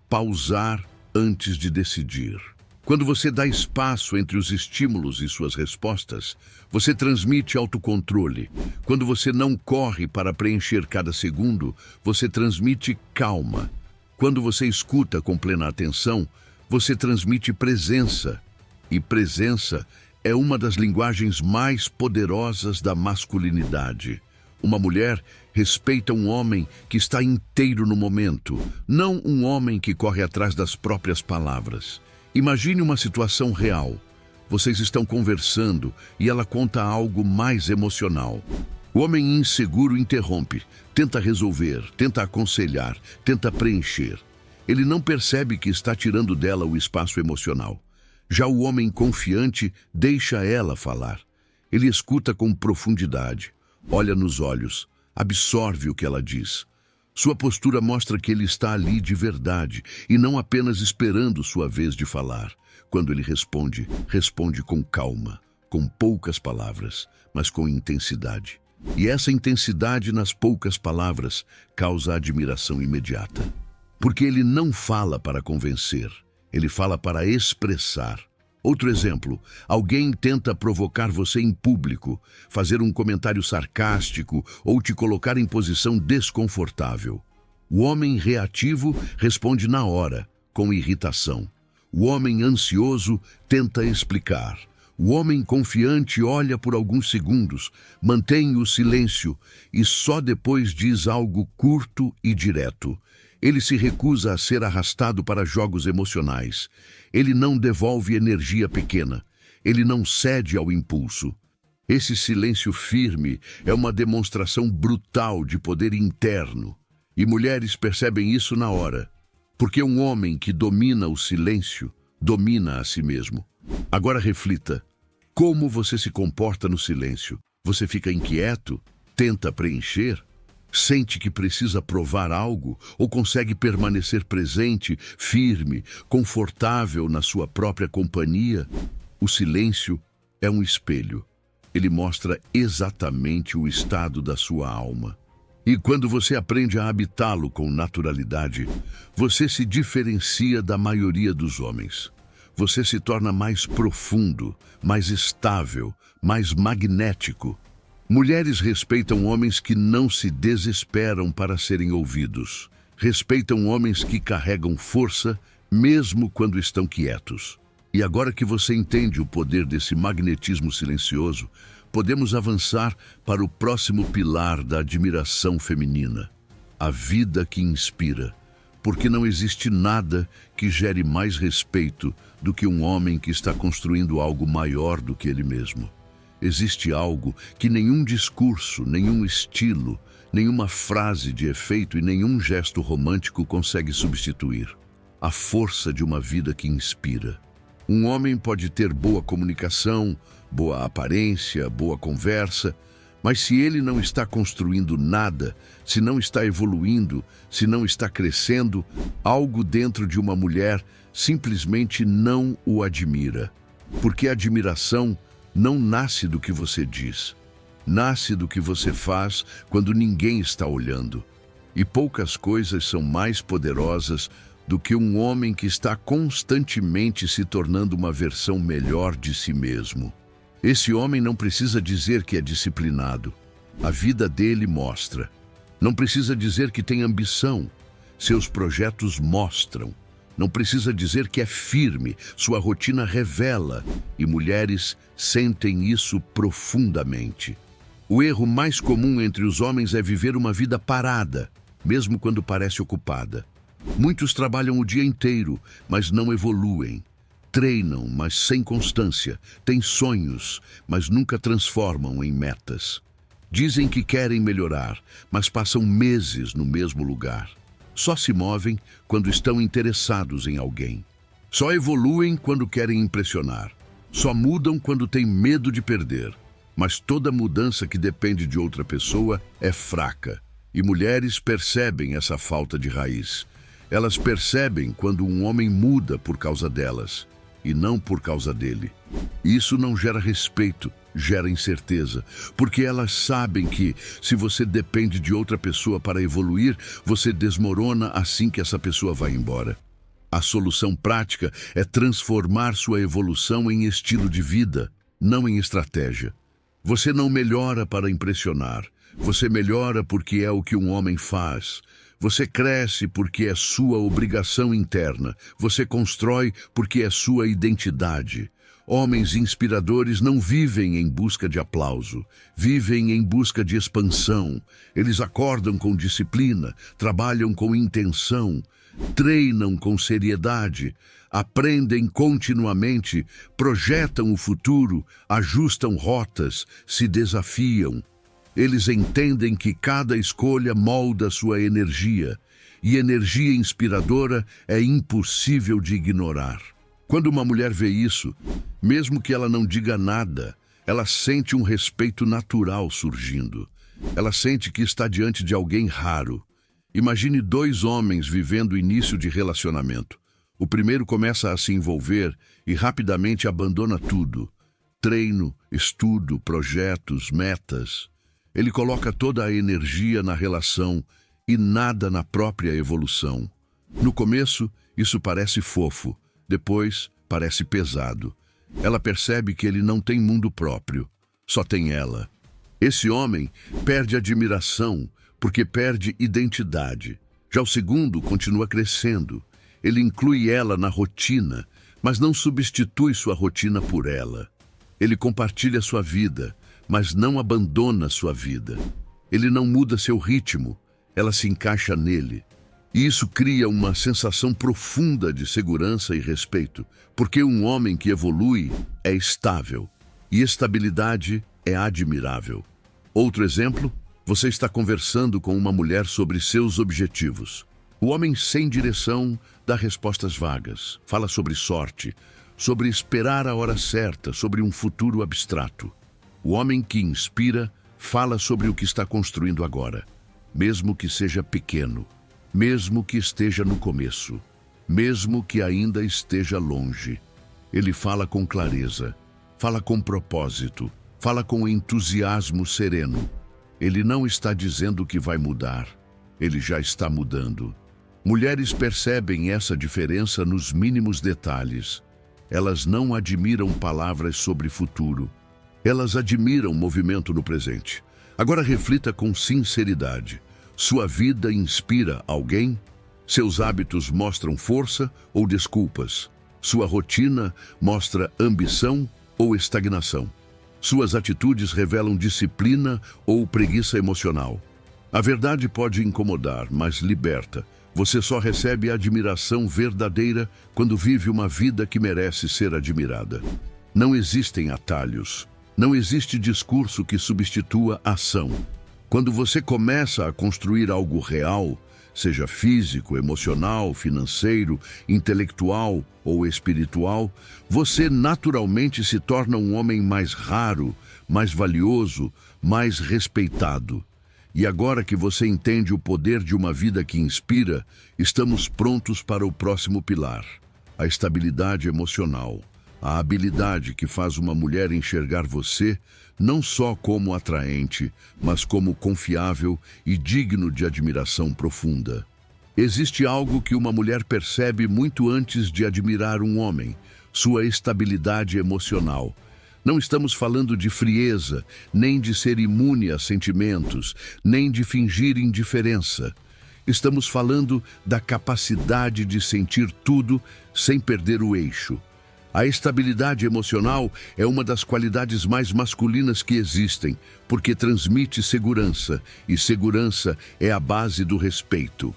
pausar antes de decidir. Quando você dá espaço entre os estímulos e suas respostas, você transmite autocontrole. Quando você não corre para preencher cada segundo, você transmite calma. Quando você escuta com plena atenção, você transmite presença. E presença é uma das linguagens mais poderosas da masculinidade. Uma mulher respeita um homem que está inteiro no momento, não um homem que corre atrás das próprias palavras. Imagine uma situação real. Vocês estão conversando e ela conta algo mais emocional. O homem inseguro interrompe, tenta resolver, tenta aconselhar, tenta preencher. Ele não percebe que está tirando dela o espaço emocional. Já o homem confiante deixa ela falar. Ele escuta com profundidade, olha nos olhos, absorve o que ela diz. Sua postura mostra que ele está ali de verdade e não apenas esperando sua vez de falar. Quando ele responde, responde com calma, com poucas palavras, mas com intensidade. E essa intensidade nas poucas palavras causa admiração imediata. Porque ele não fala para convencer, ele fala para expressar. Outro exemplo, alguém tenta provocar você em público, fazer um comentário sarcástico ou te colocar em posição desconfortável. O homem reativo responde na hora, com irritação. O homem ansioso tenta explicar. O homem confiante olha por alguns segundos, mantém o silêncio e só depois diz algo curto e direto. Ele se recusa a ser arrastado para jogos emocionais. Ele não devolve energia pequena. Ele não cede ao impulso. Esse silêncio firme é uma demonstração brutal de poder interno. E mulheres percebem isso na hora. Porque um homem que domina o silêncio, domina a si mesmo. Agora reflita. Como você se comporta no silêncio? Você fica inquieto? Tenta preencher? Sente que precisa provar algo ou consegue permanecer presente, firme, confortável na sua própria companhia? O silêncio é um espelho. Ele mostra exatamente o estado da sua alma. E quando você aprende a habitá-lo com naturalidade, você se diferencia da maioria dos homens. Você se torna mais profundo, mais estável, mais magnético. Mulheres respeitam homens que não se desesperam para serem ouvidos. Respeitam homens que carregam força, mesmo quando estão quietos. E agora que você entende o poder desse magnetismo silencioso, podemos avançar para o próximo pilar da admiração feminina. A vida que inspira. Porque não existe nada que gere mais respeito do que um homem que está construindo algo maior do que ele mesmo. Existe algo que nenhum discurso, nenhum estilo, nenhuma frase de efeito e nenhum gesto romântico consegue substituir. A força de uma vida que inspira. Um homem pode ter boa comunicação, boa aparência, boa conversa, mas se ele não está construindo nada, se não está evoluindo, se não está crescendo, algo dentro de uma mulher simplesmente não o admira. Porque a admiração não nasce do que você diz. Nasce do que você faz quando ninguém está olhando. E poucas coisas são mais poderosas do que um homem que está constantemente se tornando uma versão melhor de si mesmo. Esse homem não precisa dizer que é disciplinado. A vida dele mostra. Não precisa dizer que tem ambição. Seus projetos mostram. Não precisa dizer que é firme. Sua rotina revela. E mulheres sentem isso profundamente. O erro mais comum entre os homens é viver uma vida parada, mesmo quando parece ocupada. Muitos trabalham o dia inteiro, mas não evoluem. Treinam, mas sem constância. Têm sonhos, mas nunca transformam em metas. Dizem que querem melhorar, mas passam meses no mesmo lugar. Só se movem quando estão interessados em alguém. Só evoluem quando querem impressionar. Só mudam quando têm medo de perder. Mas toda mudança que depende de outra pessoa é fraca. E mulheres percebem essa falta de raiz. Elas percebem quando um homem muda por causa delas, e não por causa dele. Isso não gera respeito, gera incerteza, porque elas sabem que, se você depende de outra pessoa para evoluir, você desmorona assim que essa pessoa vai embora. A solução prática é transformar sua evolução em estilo de vida, não em estratégia. Você não melhora para impressionar, você melhora porque é o que um homem faz. Você cresce porque é sua obrigação interna. Você constrói porque é sua identidade. Homens inspiradores não vivem em busca de aplauso, vivem em busca de expansão. Eles acordam com disciplina, trabalham com intenção, treinam com seriedade, aprendem continuamente, projetam o futuro, ajustam rotas, se desafiam. Eles entendem que cada escolha molda sua energia, e energia inspiradora é impossível de ignorar. Quando uma mulher vê isso, mesmo que ela não diga nada, ela sente um respeito natural surgindo. Ela sente que está diante de alguém raro. Imagine dois homens vivendo o início de relacionamento. O primeiro começa a se envolver e rapidamente abandona tudo. Treino, estudo, projetos, metas. Ele coloca toda a energia na relação e nada na própria evolução. No começo, isso parece fofo. Depois, parece pesado. Ela percebe que ele não tem mundo próprio, só tem ela. Esse homem perde admiração porque perde identidade. Já o segundo continua crescendo. Ele inclui ela na rotina, mas não substitui sua rotina por ela. Ele compartilha sua vida, mas não abandona sua vida. Ele não muda seu ritmo, ela se encaixa nele. E isso cria uma sensação profunda de segurança e respeito, porque um homem que evolui é estável, e estabilidade é admirável. Outro exemplo, você está conversando com uma mulher sobre seus objetivos. O homem sem direção dá respostas vagas, fala sobre sorte, sobre esperar a hora certa, sobre um futuro abstrato. O homem que inspira fala sobre o que está construindo agora, mesmo que seja pequeno. Mesmo que esteja no começo, mesmo que ainda esteja longe. Ele fala com clareza, fala com propósito, fala com entusiasmo sereno. Ele não está dizendo que vai mudar, ele já está mudando. Mulheres percebem essa diferença nos mínimos detalhes. Elas não admiram palavras sobre futuro, elas admiram movimento no presente. Agora reflita com sinceridade. Sua vida inspira alguém? Seus hábitos mostram força ou desculpas? Sua rotina mostra ambição ou estagnação? Suas atitudes revelam disciplina ou preguiça emocional? A verdade pode incomodar, mas liberta. Você só recebe admiração verdadeira quando vive uma vida que merece ser admirada. Não existem atalhos. Não existe discurso que substitua a ação. Quando você começa a construir algo real, seja físico, emocional, financeiro, intelectual ou espiritual, você naturalmente se torna um homem mais raro, mais valioso, mais respeitado. E agora que você entende o poder de uma vida que inspira, estamos prontos para o próximo pilar, a estabilidade emocional. A habilidade que faz uma mulher enxergar você não só como atraente, mas como confiável e digno de admiração profunda. Existe algo que uma mulher percebe muito antes de admirar um homem: sua estabilidade emocional. Não estamos falando de frieza, nem de ser imune a sentimentos, nem de fingir indiferença. Estamos falando da capacidade de sentir tudo sem perder o eixo. A estabilidade emocional é uma das qualidades mais masculinas que existem, porque transmite segurança, e segurança é a base do respeito.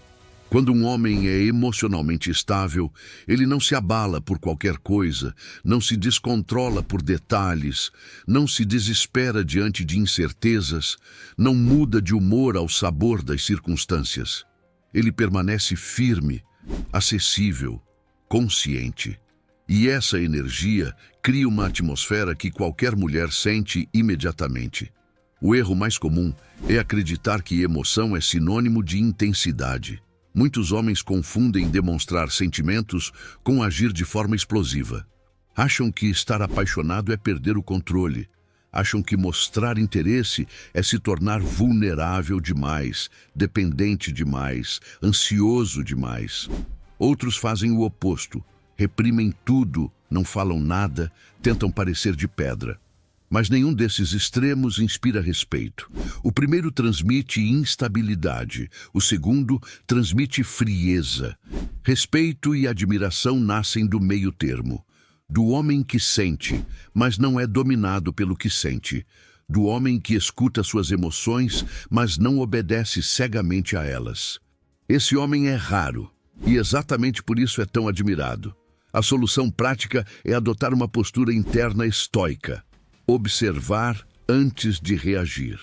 Quando um homem é emocionalmente estável, ele não se abala por qualquer coisa, não se descontrola por detalhes, não se desespera diante de incertezas, não muda de humor ao sabor das circunstâncias. Ele permanece firme, acessível, consciente. E essa energia cria uma atmosfera que qualquer mulher sente imediatamente. O erro mais comum é acreditar que emoção é sinônimo de intensidade. Muitos homens confundem demonstrar sentimentos com agir de forma explosiva. Acham que estar apaixonado é perder o controle. Acham que mostrar interesse é se tornar vulnerável demais, dependente demais, ansioso demais. Outros fazem o oposto. Reprimem tudo, não falam nada, tentam parecer de pedra. Mas nenhum desses extremos inspira respeito. O primeiro transmite instabilidade, o segundo transmite frieza. Respeito e admiração nascem do meio termo. do homem que sente, mas não é dominado pelo que sente, do homem que escuta suas emoções, mas não obedece cegamente a elas. Esse homem é raro, e exatamente por isso é tão admirado. A solução prática é adotar uma postura interna estoica, observar antes de reagir.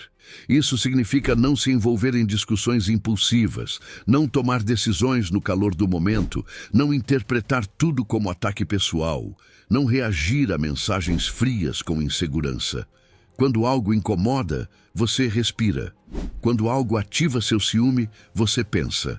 Isso significa não se envolver em discussões impulsivas, não tomar decisões no calor do momento, não interpretar tudo como ataque pessoal, não reagir a mensagens frias com insegurança. Quando algo incomoda, você respira. Quando algo ativa seu ciúme, você pensa.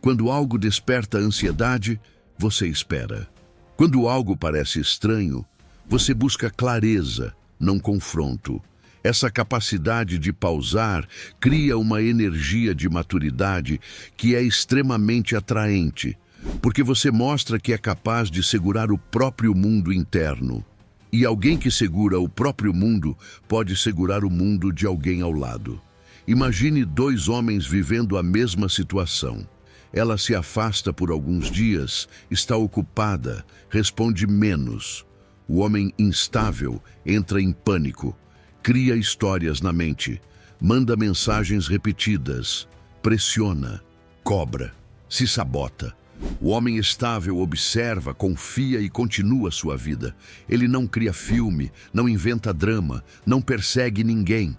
Quando algo desperta ansiedade, você espera. Quando algo parece estranho, você busca clareza, não confronto. Essa capacidade de pausar cria uma energia de maturidade que é extremamente atraente, porque você mostra que é capaz de segurar o próprio mundo interno. E alguém que segura o próprio mundo pode segurar o mundo de alguém ao lado. Imagine dois homens vivendo a mesma situação. Ela se afasta por alguns dias, está ocupada, responde menos. O homem instável entra em pânico, cria histórias na mente, manda mensagens repetidas, pressiona, cobra, se sabota. O homem estável observa, confia e continua sua vida. Ele não cria filme, não inventa drama, não persegue ninguém.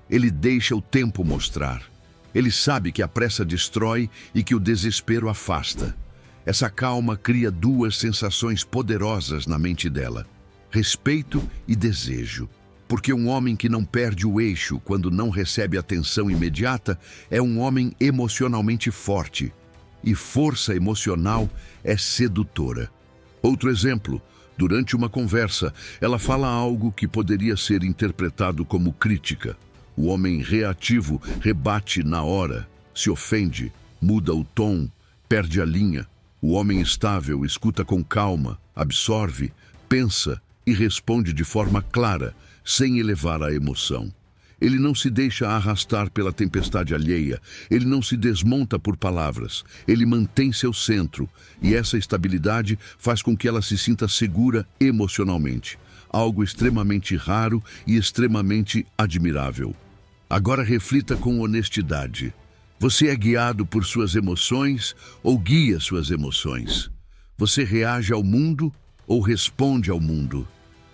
Ele deixa o tempo mostrar. Ele sabe que a pressa destrói e que o desespero afasta. Essa calma cria duas sensações poderosas na mente dela: respeito e desejo. Porque um homem que não perde o eixo quando não recebe atenção imediata é um homem emocionalmente forte. E força emocional é sedutora. Outro exemplo, durante uma conversa, ela fala algo que poderia ser interpretado como crítica. O homem reativo rebate na hora, se ofende, muda o tom, perde a linha. O homem estável escuta com calma, absorve, pensa e responde de forma clara, sem elevar a emoção. Ele não se deixa arrastar pela tempestade alheia, ele não se desmonta por palavras, ele mantém seu centro, e essa estabilidade faz com que ela se sinta segura emocionalmente, algo extremamente raro e extremamente admirável. Agora reflita com honestidade. Você é guiado por suas emoções ou guia suas emoções? Você reage ao mundo ou responde ao mundo?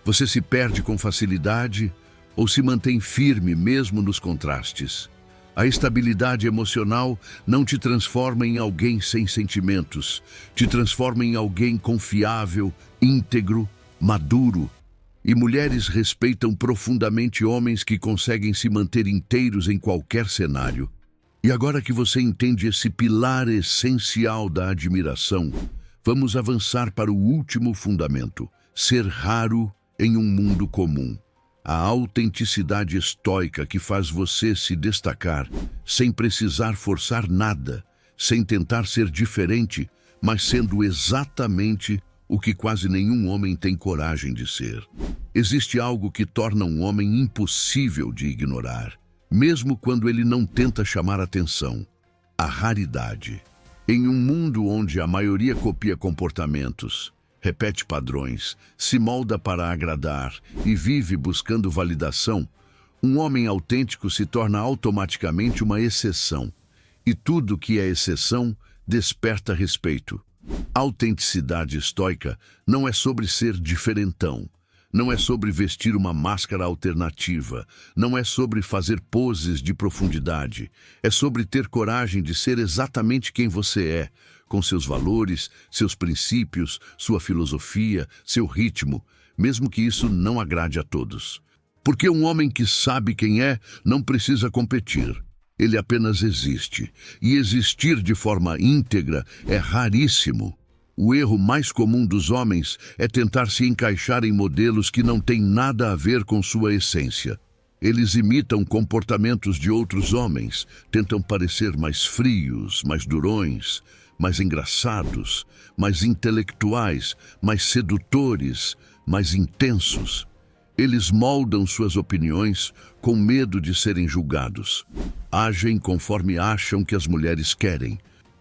Você se perde com facilidade ou se mantém firme mesmo nos contrastes? A estabilidade emocional não te transforma em alguém sem sentimentos, te transforma em alguém confiável, íntegro, maduro. E mulheres respeitam profundamente homens que conseguem se manter inteiros em qualquer cenário. E agora que você entende esse pilar essencial da admiração, vamos avançar para o último fundamento: ser raro em um mundo comum. A autenticidade estoica que faz você se destacar sem precisar forçar nada, sem tentar ser diferente, mas sendo exatamente o que quase nenhum homem tem coragem de ser. Existe algo que torna um homem impossível de ignorar, mesmo quando ele não tenta chamar atenção: a raridade. Em um mundo onde a maioria copia comportamentos, repete padrões, se molda para agradar e vive buscando validação, um homem autêntico se torna automaticamente uma exceção. E tudo que é exceção desperta respeito. Autenticidade estoica não é sobre ser diferentão, não é sobre vestir uma máscara alternativa, não é sobre fazer poses de profundidade, é sobre ter coragem de ser exatamente quem você é, com seus valores, seus princípios, sua filosofia, seu ritmo, mesmo que isso não agrade a todos. Porque um homem que sabe quem é não precisa competir. Ele apenas existe. E existir de forma íntegra é raríssimo. O erro mais comum dos homens é tentar se encaixar em modelos que não têm nada a ver com sua essência. Eles imitam comportamentos de outros homens, tentam parecer mais frios, mais durões, mais engraçados, mais intelectuais, mais sedutores, mais intensos. Eles moldam suas opiniões com medo de serem julgados. Agem conforme acham que as mulheres querem.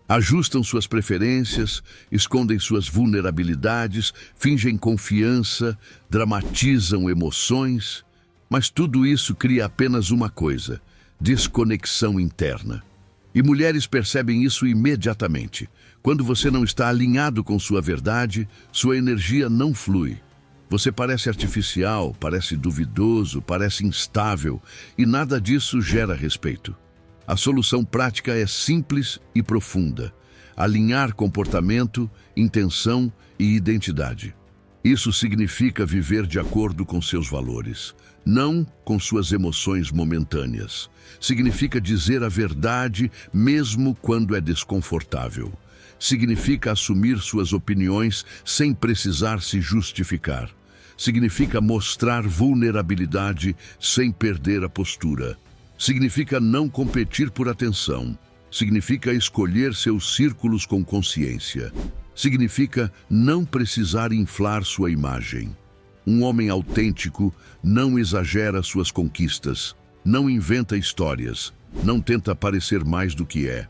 Ajustam suas preferências, escondem suas vulnerabilidades, fingem confiança, dramatizam emoções, mas tudo isso cria apenas uma coisa: desconexão interna. E mulheres percebem isso imediatamente. Quando você não está alinhado com sua verdade, sua energia não flui. Você parece artificial, parece duvidoso, parece instável, e nada disso gera respeito. A solução prática é simples e profunda: alinhar comportamento, intenção e identidade. Isso significa viver de acordo com seus valores, não com suas emoções momentâneas. Significa dizer a verdade mesmo quando é desconfortável. Significa assumir suas opiniões sem precisar se justificar. Significa mostrar vulnerabilidade sem perder a postura. Significa não competir por atenção. Significa escolher seus círculos com consciência. Significa não precisar inflar sua imagem. Um homem autêntico não exagera suas conquistas, não inventa histórias, não tenta parecer mais do que é.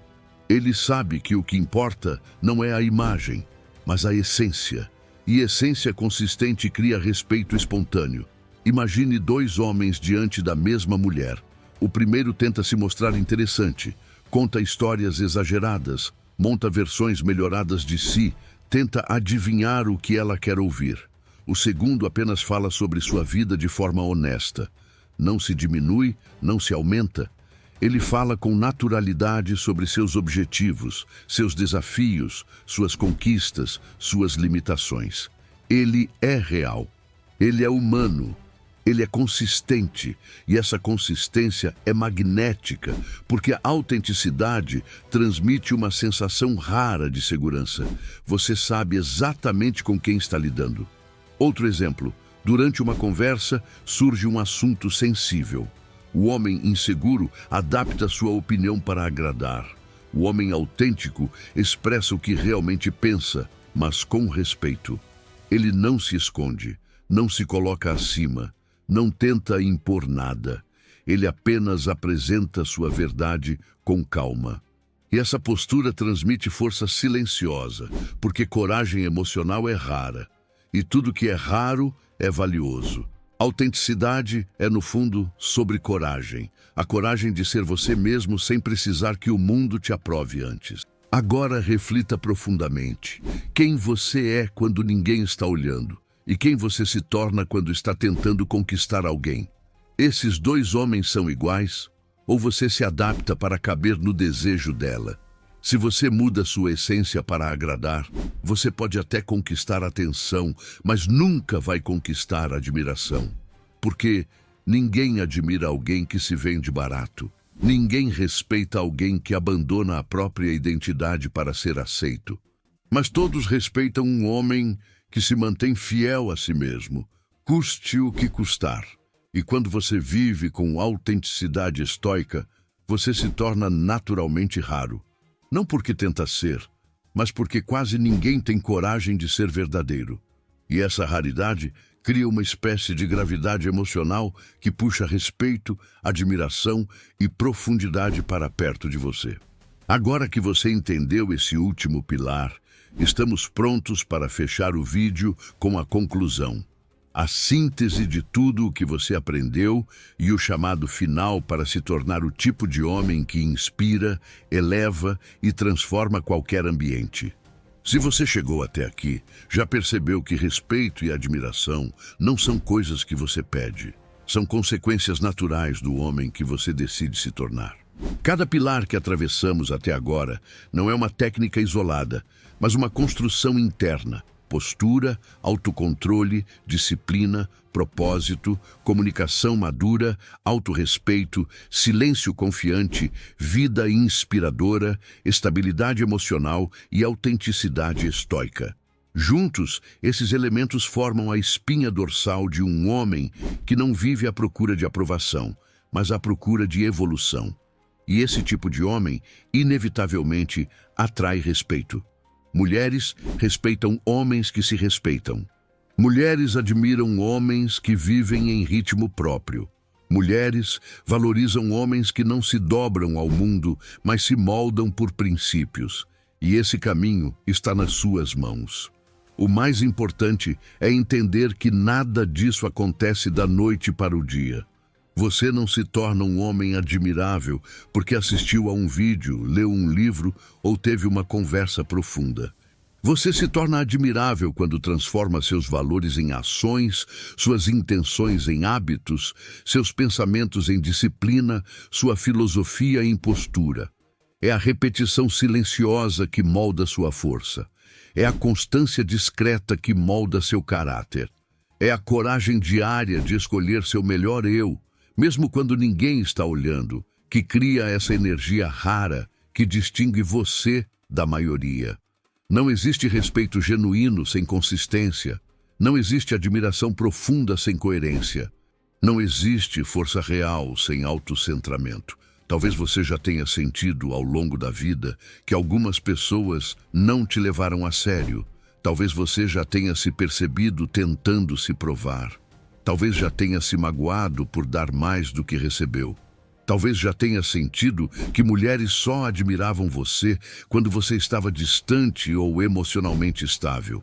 Ele sabe que o que importa não é a imagem, mas a essência. E essência consistente cria respeito espontâneo. Imagine dois homens diante da mesma mulher. O primeiro tenta se mostrar interessante, conta histórias exageradas, monta versões melhoradas de si, tenta adivinhar o que ela quer ouvir. O segundo apenas fala sobre sua vida de forma honesta. Não se diminui, não se aumenta. Ele fala com naturalidade sobre seus objetivos, seus desafios, suas conquistas, suas limitações. Ele é real. Ele é humano. Ele é consistente, e essa consistência é magnética, porque a autenticidade transmite uma sensação rara de segurança. Você sabe exatamente com quem está lidando. Outro exemplo: durante uma conversa surge um assunto sensível. O homem inseguro adapta sua opinião para agradar. O homem autêntico expressa o que realmente pensa, mas com respeito. Ele não se esconde, não se coloca acima, não tenta impor nada. Ele apenas apresenta sua verdade com calma. E essa postura transmite força silenciosa, porque coragem emocional é rara. E tudo que é raro é valioso. Autenticidade é, no fundo, sobre coragem. A coragem de ser você mesmo sem precisar que o mundo te aprove antes. Agora reflita profundamente. Quem você é quando ninguém está olhando? E quem você se torna quando está tentando conquistar alguém? Esses dois homens são iguais? Ou você se adapta para caber no desejo dela? Se você muda sua essência para agradar, você pode até conquistar atenção, mas nunca vai conquistar admiração. Porque ninguém admira alguém que se vende barato. Ninguém respeita alguém que abandona a própria identidade para ser aceito. Mas todos respeitam um homem que se mantém fiel a si mesmo, custe o que custar. E quando você vive com autenticidade estoica, você se torna naturalmente raro. Não porque tenta ser, mas porque quase ninguém tem coragem de ser verdadeiro. E essa raridade cria uma espécie de gravidade emocional que puxa respeito, admiração e profundidade para perto de você. Agora que você entendeu esse último pilar, estamos prontos para fechar o vídeo com a conclusão. A síntese de tudo o que você aprendeu e o chamado final para se tornar o tipo de homem que inspira, eleva e transforma qualquer ambiente. Se você chegou até aqui, já percebeu que respeito e admiração não são coisas que você pede. São consequências naturais do homem que você decide se tornar. Cada pilar que atravessamos até agora não é uma técnica isolada, mas uma construção interna. Postura, autocontrole, disciplina, propósito, comunicação madura, autorrespeito, silêncio confiante, vida inspiradora, estabilidade emocional e autenticidade estoica. Juntos, esses elementos formam a espinha dorsal de um homem que não vive à procura de aprovação, mas à procura de evolução. E esse tipo de homem, inevitavelmente, atrai respeito. Mulheres respeitam homens que se respeitam. Mulheres admiram homens que vivem em ritmo próprio. Mulheres valorizam homens que não se dobram ao mundo, mas se moldam por princípios. E esse caminho está nas suas mãos. O mais importante é entender que nada disso acontece da noite para o dia. Você não se torna um homem admirável porque assistiu a um vídeo, leu um livro ou teve uma conversa profunda. Você se torna admirável quando transforma seus valores em ações, suas intenções em hábitos, seus pensamentos em disciplina, sua filosofia em postura. É a repetição silenciosa que molda sua força. É a constância discreta que molda seu caráter. É a coragem diária de escolher seu melhor eu, mesmo quando ninguém está olhando, que cria essa energia rara que distingue você da maioria. Não existe respeito genuíno sem consistência. Não existe admiração profunda sem coerência. Não existe força real sem autocentramento. Talvez você já tenha sentido ao longo da vida que algumas pessoas não te levaram a sério. Talvez você já tenha se percebido tentando se provar. Talvez já tenha se magoado por dar mais do que recebeu. Talvez já tenha sentido que mulheres só admiravam você quando você estava distante ou emocionalmente estável.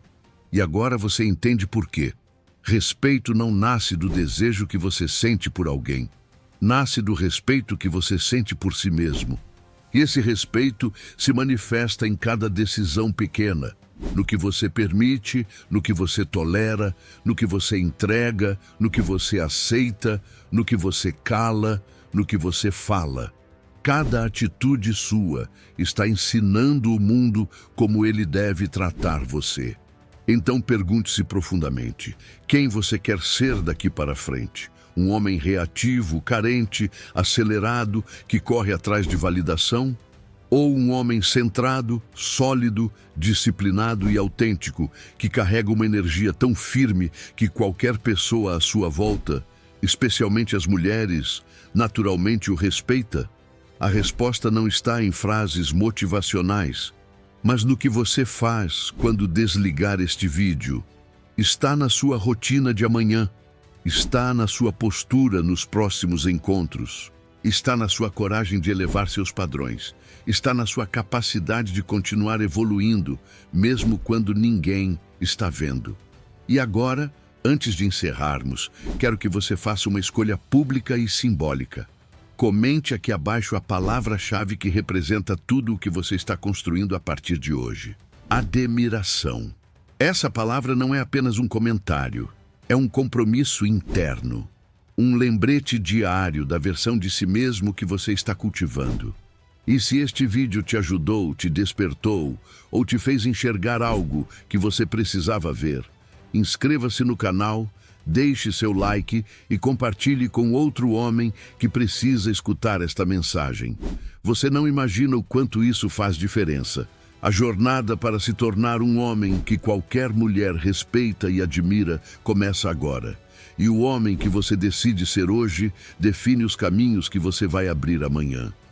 E agora você entende por quê. Respeito não nasce do desejo que você sente por alguém. Nasce do respeito que você sente por si mesmo. E esse respeito se manifesta em cada decisão pequena, no que você permite, no que você tolera, no que você entrega, no que você aceita, no que você cala, no que você fala. Cada atitude sua está ensinando o mundo como ele deve tratar você. Então pergunte-se profundamente: quem você quer ser daqui para frente? Um homem reativo, carente, acelerado, que corre atrás de validação? Ou um homem centrado, sólido, disciplinado e autêntico, que carrega uma energia tão firme que qualquer pessoa à sua volta, especialmente as mulheres, naturalmente o respeita? A resposta não está em frases motivacionais, mas no que você faz quando desligar este vídeo. Está na sua rotina de amanhã. Está na sua postura nos próximos encontros. Está na sua coragem de elevar seus padrões. Está na sua capacidade de continuar evoluindo, mesmo quando ninguém está vendo. E agora, antes de encerrarmos, quero que você faça uma escolha pública e simbólica. Comente aqui abaixo a palavra-chave que representa tudo o que você está construindo a partir de hoje. Admiração. Essa palavra não é apenas um comentário. É um compromisso interno, um lembrete diário da versão de si mesmo que você está cultivando. E se este vídeo te ajudou, te despertou ou te fez enxergar algo que você precisava ver, inscreva-se no canal, deixe seu like e compartilhe com outro homem que precisa escutar esta mensagem. Você não imagina o quanto isso faz diferença. A jornada para se tornar um homem que qualquer mulher respeita e admira começa agora. E o homem que você decide ser hoje define os caminhos que você vai abrir amanhã.